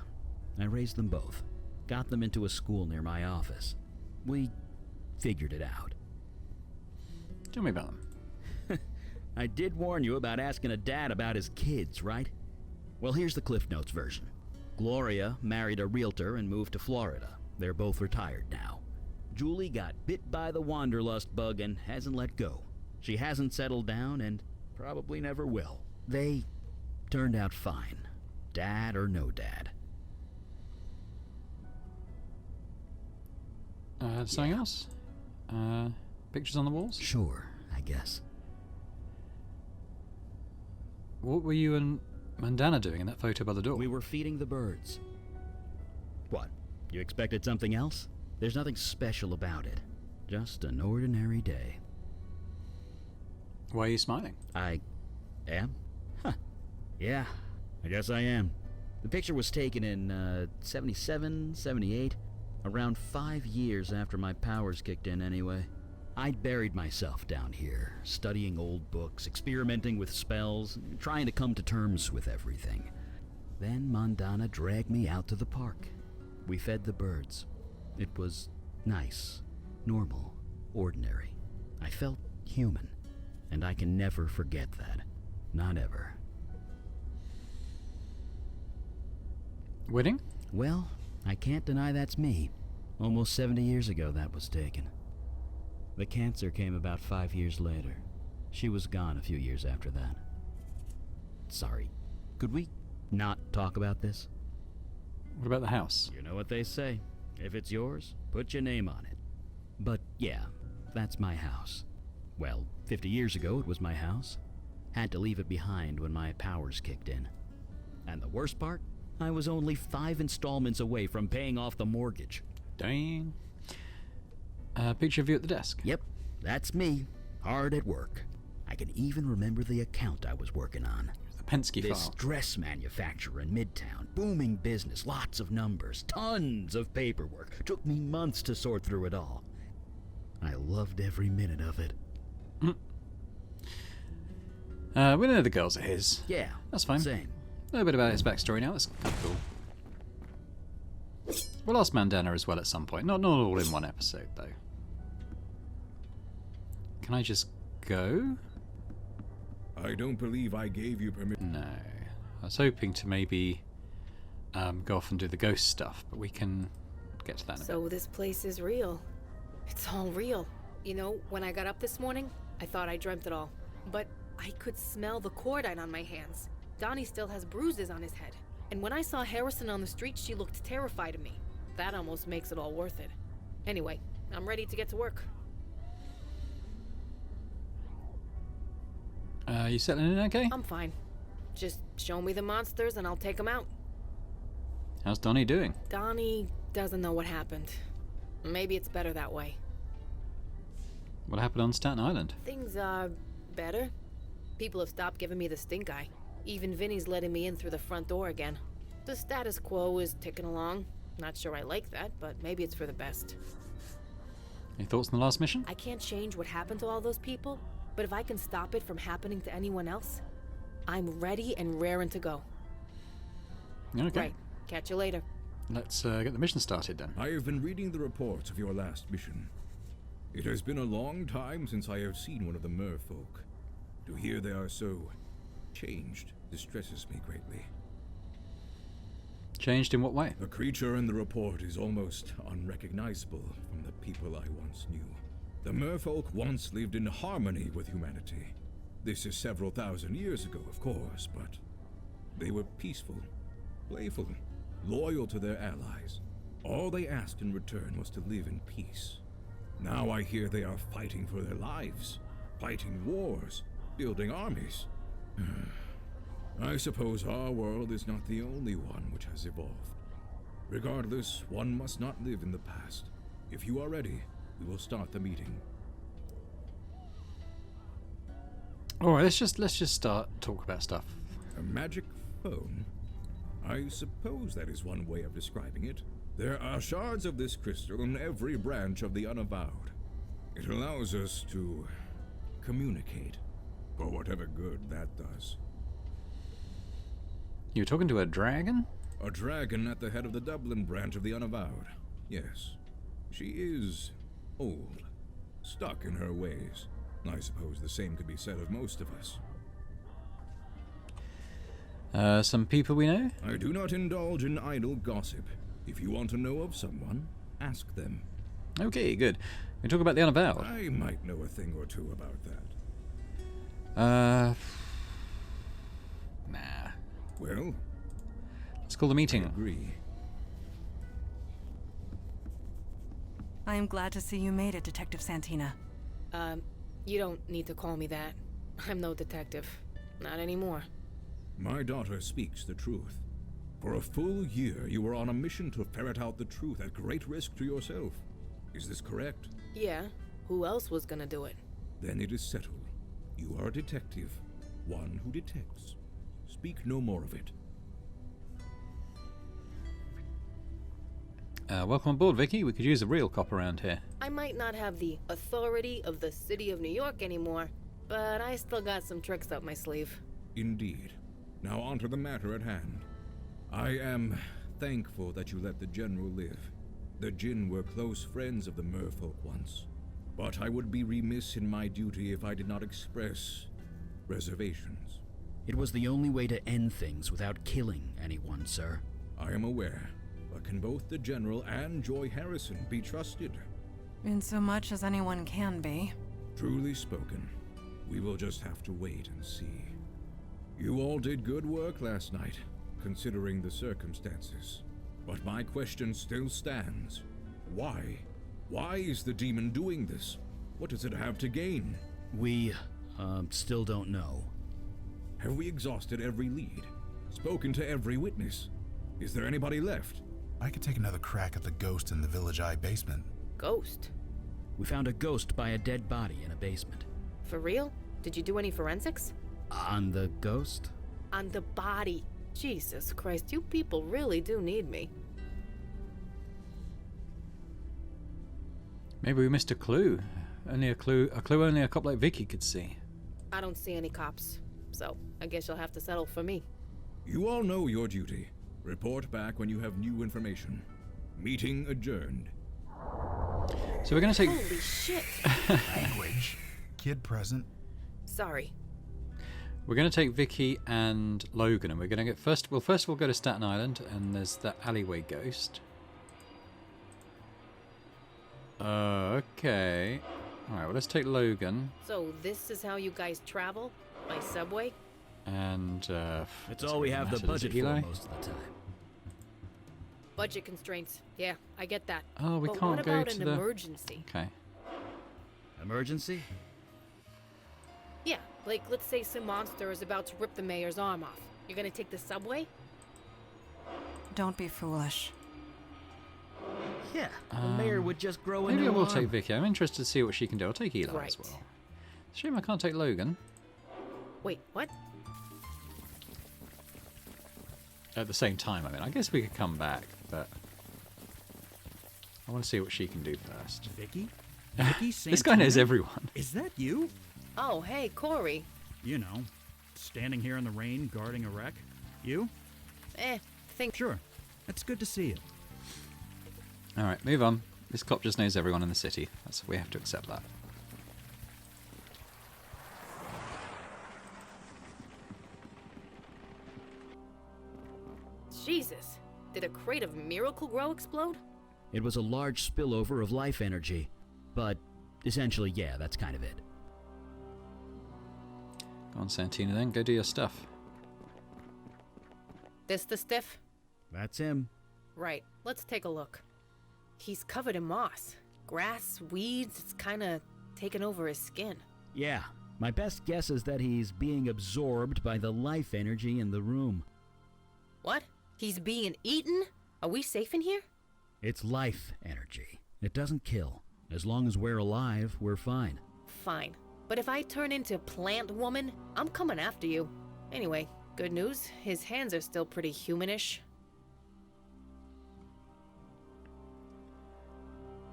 I raised them both. Got them into a school near my office. We figured it out. Tell me about them. I did warn you about asking a dad about his kids, right? Well, here's the Cliff Notes version. Gloria married a realtor and moved to Florida. They're both retired now. Julie got bit by the wanderlust bug and hasn't let go. She hasn't settled down and probably never will. They turned out fine. Dad or no dad. Something else? Pictures on the walls? Sure, I guess. What were you and Mandana doing in that photo by the door? We were feeding the birds. What? You expected something else? There's nothing special about it. Just an ordinary day. Why are you smiling? I am? Huh. Yeah, I guess I am. The picture was taken in, 77, 78. Around 5 years after my powers kicked in, anyway. I'd buried myself down here, studying old books, experimenting with spells, trying to come to terms with everything. Then Mandana dragged me out to the park. We fed the birds. It was nice, normal, ordinary. I felt human, and I can never forget that. Not ever. Wedding? Well, I can't deny that's me. Almost 70 years ago that was taken. The cancer came about 5 years later. She was gone a few years after that. Sorry, could we not talk about this? What about the house? You know what they say. If it's yours, put your name on it. But yeah, that's my house. Well, 50 years ago it was my house. Had to leave it behind when my powers kicked in. And the worst part? I was only 5 installments away from paying off the mortgage. Dang. Picture of you at the desk. Yep, that's me, hard at work. I can even remember the account I was working on. The Penske This file. dress manufacturer in Midtown, booming business, lots of numbers, tons of paperwork. Took me months to sort through it all. I loved every minute of it. We know the girls are his. Yeah, That's fine. same. A little bit about his backstory now. That's kind of cool. We'll ask Mandana as well at some point. Not all in one episode, though. Can I just go? I don't believe I gave you permission. No. I was hoping to maybe go off and do the ghost stuff, but we can get to that in a bit. So this place is real. It's all real. You know, when I got up this morning, I thought I dreamt it all. But I could smell the cordite on my hands. Donnie still has bruises on his head. And when I saw Harrison on the street, she looked terrified of me. That almost makes it all worth it. Anyway, I'm ready to get to work. You settling in okay? I'm fine. Just show me the monsters and I'll take them out. How's Donnie doing? Donnie doesn't know what happened. Maybe it's better that way. What happened on Staten Island? Things are better. People have stopped giving me the stink eye. Even Vinny's letting me in through the front door again. The status quo is ticking along. Not sure I like that, but maybe it's for the best. Any thoughts on the last mission? I can't change what happened to all those people, but if I can stop it from happening to anyone else, I'm ready and raring to go. Okay. Right. Catch you later. Let's get the mission started then. I have been reading the reports of your last mission. It has been a long time since I have seen one of the merfolk. To hear they are so changed distresses me greatly. Changed in what way? The creature in the report is almost unrecognizable from the people I once knew. The merfolk once lived in harmony with humanity. This is several thousand years ago, of course, but they were peaceful, playful, loyal to their allies. All they asked in return was to live in peace. Now I hear they are fighting for their lives, fighting wars, building armies. I suppose our world is not the only one which has evolved. Regardless, one must not live in the past. If you are ready, we will start the meeting. Alright, let's just start talk about stuff. A magic phone? I suppose that is one way of describing it. There are shards of this crystal in every branch of the Unavowed. It allows us to communicate, for whatever good that does. You were talking to a dragon? A dragon at the head of the Dublin branch of the Unavowed. Yes. She is old, stuck in her ways. I suppose the same could be said of most of us. Some people we know? I do not indulge in idle gossip. If you want to know of someone, ask them. Okay, good. We talk about the Unavowed. I might know a thing or two about that. Nah. Well, let's call the meeting. I agree. I am glad to see you made it, Detective Santina. You don't need to call me that. I'm no detective. Not anymore. My daughter speaks the truth. For a full year, you were on a mission to ferret out the truth at great risk to yourself. Is this correct? Yeah. Who else was gonna do it? Then it is settled. You are a detective. One who detects. Speak no more of it. Welcome aboard, Vicky. We could use a real cop around here. I might not have the authority of the city of New York anymore, but I still got some tricks up my sleeve. Indeed. Now on to the matter at hand. I am thankful that you let the General live. The Jinn were close friends of the merfolk once. But I would be remiss in my duty if I did not express reservations. It was the only way to end things without killing anyone, sir. I am aware, but can both the General and Joy Harrison be trusted? In so much as anyone can be. Truly spoken. We will just have to wait and see. You all did good work last night, considering the circumstances. But my question still stands. Why? Why is the demon doing this? What does it have to gain? We, still don't know. Have we exhausted every lead? Spoken to every witness? Is there anybody left? I could take another crack at the ghost in the Village Eye basement. Ghost? We found a ghost by a dead body in a basement. For real? Did you do any forensics? On the ghost? On the body. Jesus Christ, you people really do need me. Maybe we missed a clue. Only a clue only a cop like Vicky could see. I don't see any cops, so I guess you'll have to settle for me. You all know your duty. Report back when you have new information. Meeting adjourned. So we're going to take... Holy shit! Language. Kid present. Sorry. We're going to take Vicky and Logan, and we're going to get first. Well, first we'll go to Staten Island, and there's that alleyway ghost. Okay. All right. Well, let's take Logan. So this is how you guys travel? By subway? And It's all we have the budget for most of the time. Budget constraints. Yeah, I get that. Oh, we but can't what go about to an the emergency? Okay. Emergency? Yeah, like let's say some monster is about to rip the mayor's arm off. You're gonna take the subway? Don't be foolish. Yeah, the mayor would just grow a Maybe new I will arm. take Vicky. I'm interested to see what she can do. I'll take Eli Right. as well. Shame I can't take Logan. Wait, what? At the same time, I mean, I guess we could come back, but I want to see what she can do first. Vicky? Vicky This guy knows Santana? everyone. Is that you? Oh, hey, Corey. You know, standing here in the rain guarding a wreck. You? Think. Sure. It's good to see you. All right, move on. This cop just knows everyone in the city. We have to accept that. Jesus. Did a crate of Miracle Grow explode? It was a large spillover of life energy. But essentially, yeah, that's kind of it. Go on, Santina, then. Go do your stuff. This the stiff? That's him. Right. Let's take a look. He's covered in moss. Grass, weeds, it's kinda taken over his skin. Yeah, my best guess is that he's being absorbed by the life energy in the room. What? He's being eaten? Are we safe in here? It's life energy. It doesn't kill. As long as we're alive, we're fine. Fine. But if I turn into Plant Woman, I'm coming after you. Anyway, good news. His hands are still pretty humanish.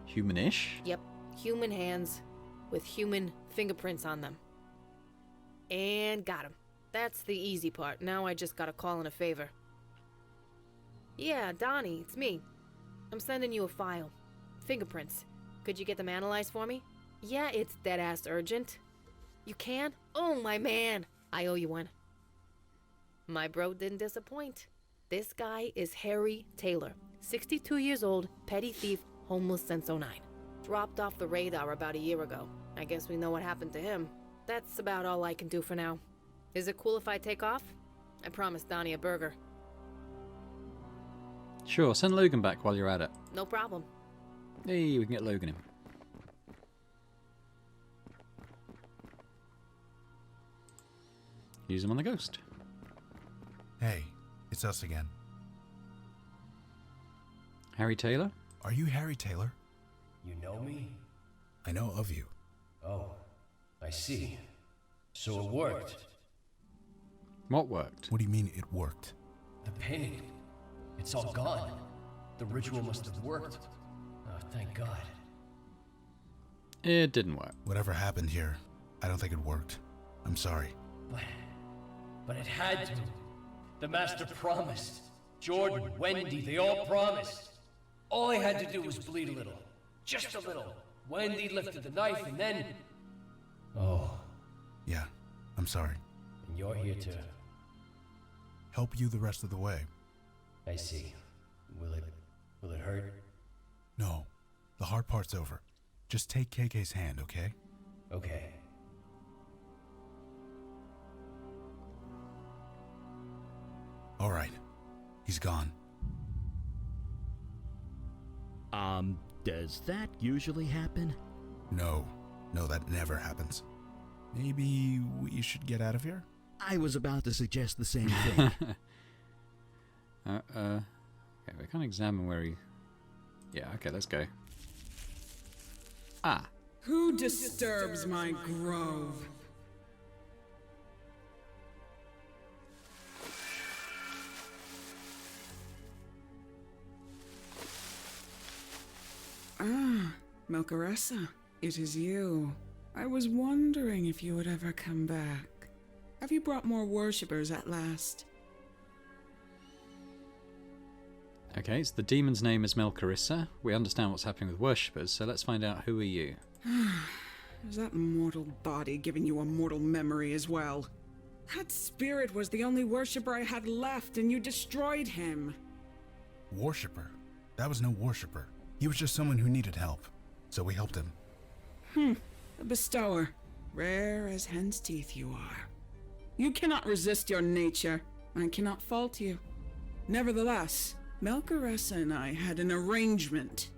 Humanish? Yep, human hands with human fingerprints on them. And got him. That's the easy part. Now I just gotta call in a favor. Yeah, Donnie, it's me. I'm sending you a file. Fingerprints. Could you get them analyzed for me? Yeah, it's dead-ass urgent. You can? Oh, my man. I owe you one. My bro didn't disappoint. This guy is Harry Taylor. 62 years old, petty thief, homeless since '09. Dropped off the radar about a year ago. I guess we know what happened to him. That's about all I can do for now. Is it cool if I take off? I promised Donnie a burger. Sure, send Logan back while you're at it. No problem. Hey, we can get Logan in. Use him on the ghost. Hey, it's us again. Harry Taylor? Are you Harry Taylor? You know me? I know of you. Oh, I see. So it worked. What worked? What do you mean it worked? The pain. It's all gone. The ritual must have worked. Oh, thank God. It didn't work. Whatever happened here, I don't think it worked. I'm sorry. But it had to. The Master promised. Jordan, Wendy, they all promised. All I had to do was bleed a little. Just a little. Wendy lifted the knife and then... Oh. Yeah, I'm sorry. And you're here to... Help you the rest of the way. I see. Will it hurt? No, the hard part's over. Just take KK's hand, okay? Okay. All right. He's gone. Does that usually happen? No, that never happens. Maybe we should get out of here? I was about to suggest the same thing. Okay, we can't examine where he... Yeah, okay, let's go. Ah. Who disturbs my grove? Ah, Melcaressa, it is you. I was wondering if you would ever come back. Have you brought more worshippers at last? Okay, so the demon's name is Melcarissa. We understand what's happening with worshippers, so let's find out who are you. Is that mortal body giving you a mortal memory as well? That spirit was the only worshiper I had left, and you destroyed him. Worshipper? That was no worshipper. He was just someone who needed help. So we helped him. A bestower. Rare as hen's teeth you are. You cannot resist your nature. I cannot fault you. Nevertheless, Melchoressa and I had an arrangement.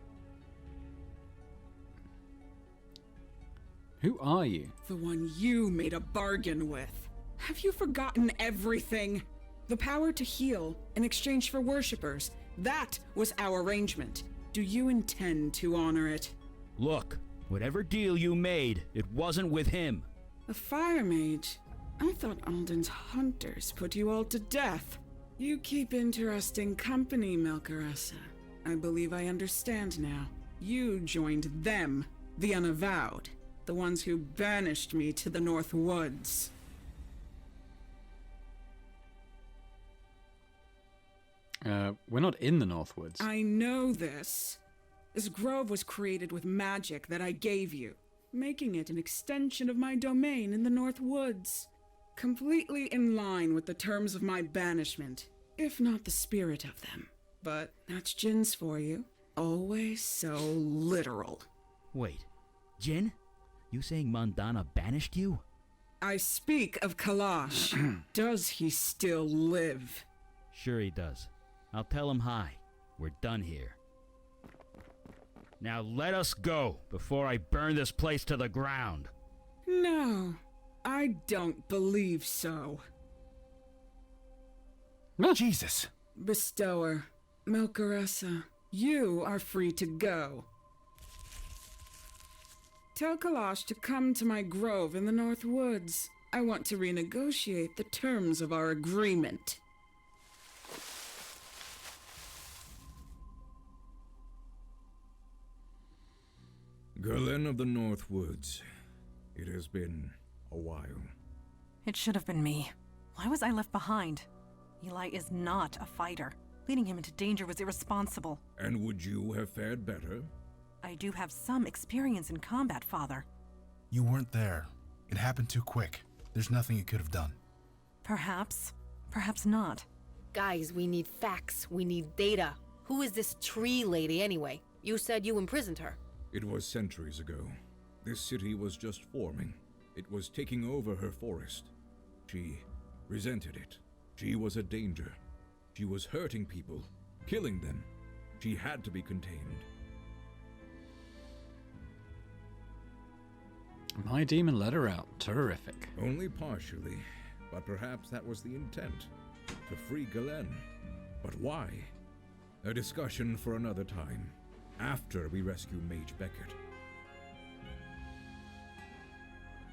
Who are you? The one you made a bargain with. Have you forgotten everything? The power to heal in exchange for worshippers. That was our arrangement. Do you intend to honor it? Look, whatever deal you made, it wasn't with him. A fire mage? I thought Alden's hunters put you all to death. You keep interesting company, Melchoressa. I believe I understand now. You joined them, the Unavowed. The ones who banished me to the North Woods. We're not in the North Woods. I know this. This grove was created with magic that I gave you, making it an extension of my domain in the North Woods. Completely in line with the terms of my banishment, if not the spirit of them. But that's Jin's for you. Always so literal. Wait, Jin? You saying Mandana banished you? I speak of Kalash. Does he still live? Sure he does. I'll tell him hi. We're done here. Now let us go before I burn this place to the ground. No, I don't believe so. Jesus. Bestower, Melchoressa, you are free to go. Tell Kalash to come to my grove in the North Woods. I want to renegotiate the terms of our agreement. Galen of the North Woods. It has been a while. It should have been me. Why was I left behind? Eli is not a fighter. Leading him into danger was irresponsible. And would you have fared better? I do have some experience in combat, Father. You weren't there. It happened too quick. There's nothing you could have done. Perhaps. Perhaps not. Guys, we need facts. We need data. Who is this tree lady anyway? You said you imprisoned her. It was centuries ago. This city was just forming. It was taking over her forest. She resented it. She was a danger. She was hurting people, killing them. She had to be contained. My demon let her out. Terrific. Only partially, but perhaps that was the intent. To free Galen. But why? A discussion for another time. After we rescue Mage Beckett.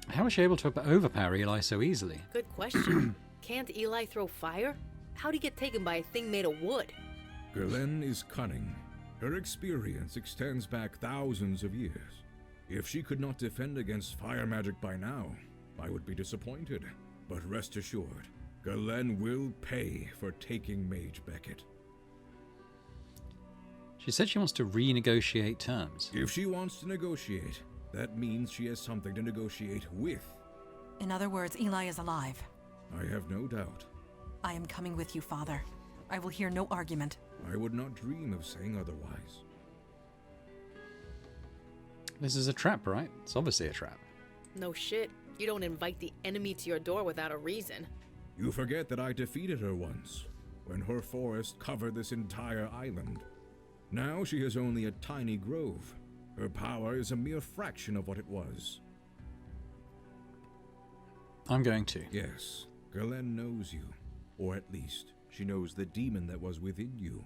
How was she able to overpower Eli so easily? Good question. Can't Eli throw fire? How'd he get taken by a thing made of wood? Galen is cunning. Her experience extends back thousands of years. If she could not defend against fire magic by now, I would be disappointed. But rest assured, Galen will pay for taking Mage Beckett. She said she wants to renegotiate terms. If she wants to negotiate, that means she has something to negotiate with. In other words, Eli is alive. I have no doubt. I am coming with you, Father. I will hear no argument. I would not dream of saying otherwise. This is a trap, right? It's obviously a trap. No shit. You don't invite the enemy to your door without a reason. You forget that I defeated her once, when her forest covered this entire island. Now she has only a tiny grove. Her power is a mere fraction of what it was. I'm going to. Yes, Galen knows you. Or at least, she knows the demon that was within you.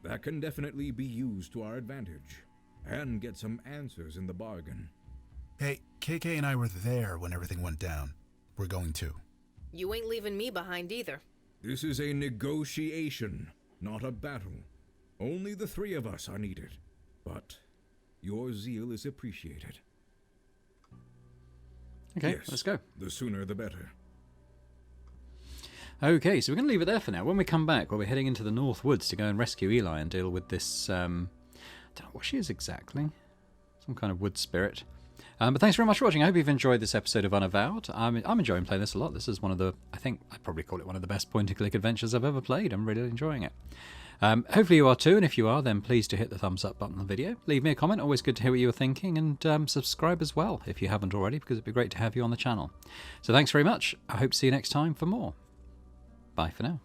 That can definitely be used to our advantage. And get some answers in the bargain. Hey, KK and I were there when everything went down. We're going too. You ain't leaving me behind either. This is a negotiation, not a battle. Only the three of us are needed. But your zeal is appreciated. Okay, yes, let's go. The sooner the better. Okay, so we're going to leave it there for now. When we come back, we'll be heading into the North Woods to go and rescue Eli and deal with this, I don't know what she is exactly. Some kind of wood spirit. But thanks very much for watching. I hope you've enjoyed this episode of Unavowed. I'm enjoying playing this a lot. This is one of the, I think I'd probably call it one of the best point-and-click adventures I've ever played. I'm really enjoying it. Hopefully you are too, and if you are, then please do hit the thumbs up button on the video. Leave me a comment, always good to hear what you were thinking, and subscribe as well if you haven't already, because it'd be great to have you on the channel. So thanks very much. I hope to see you next time for more. Bye for now.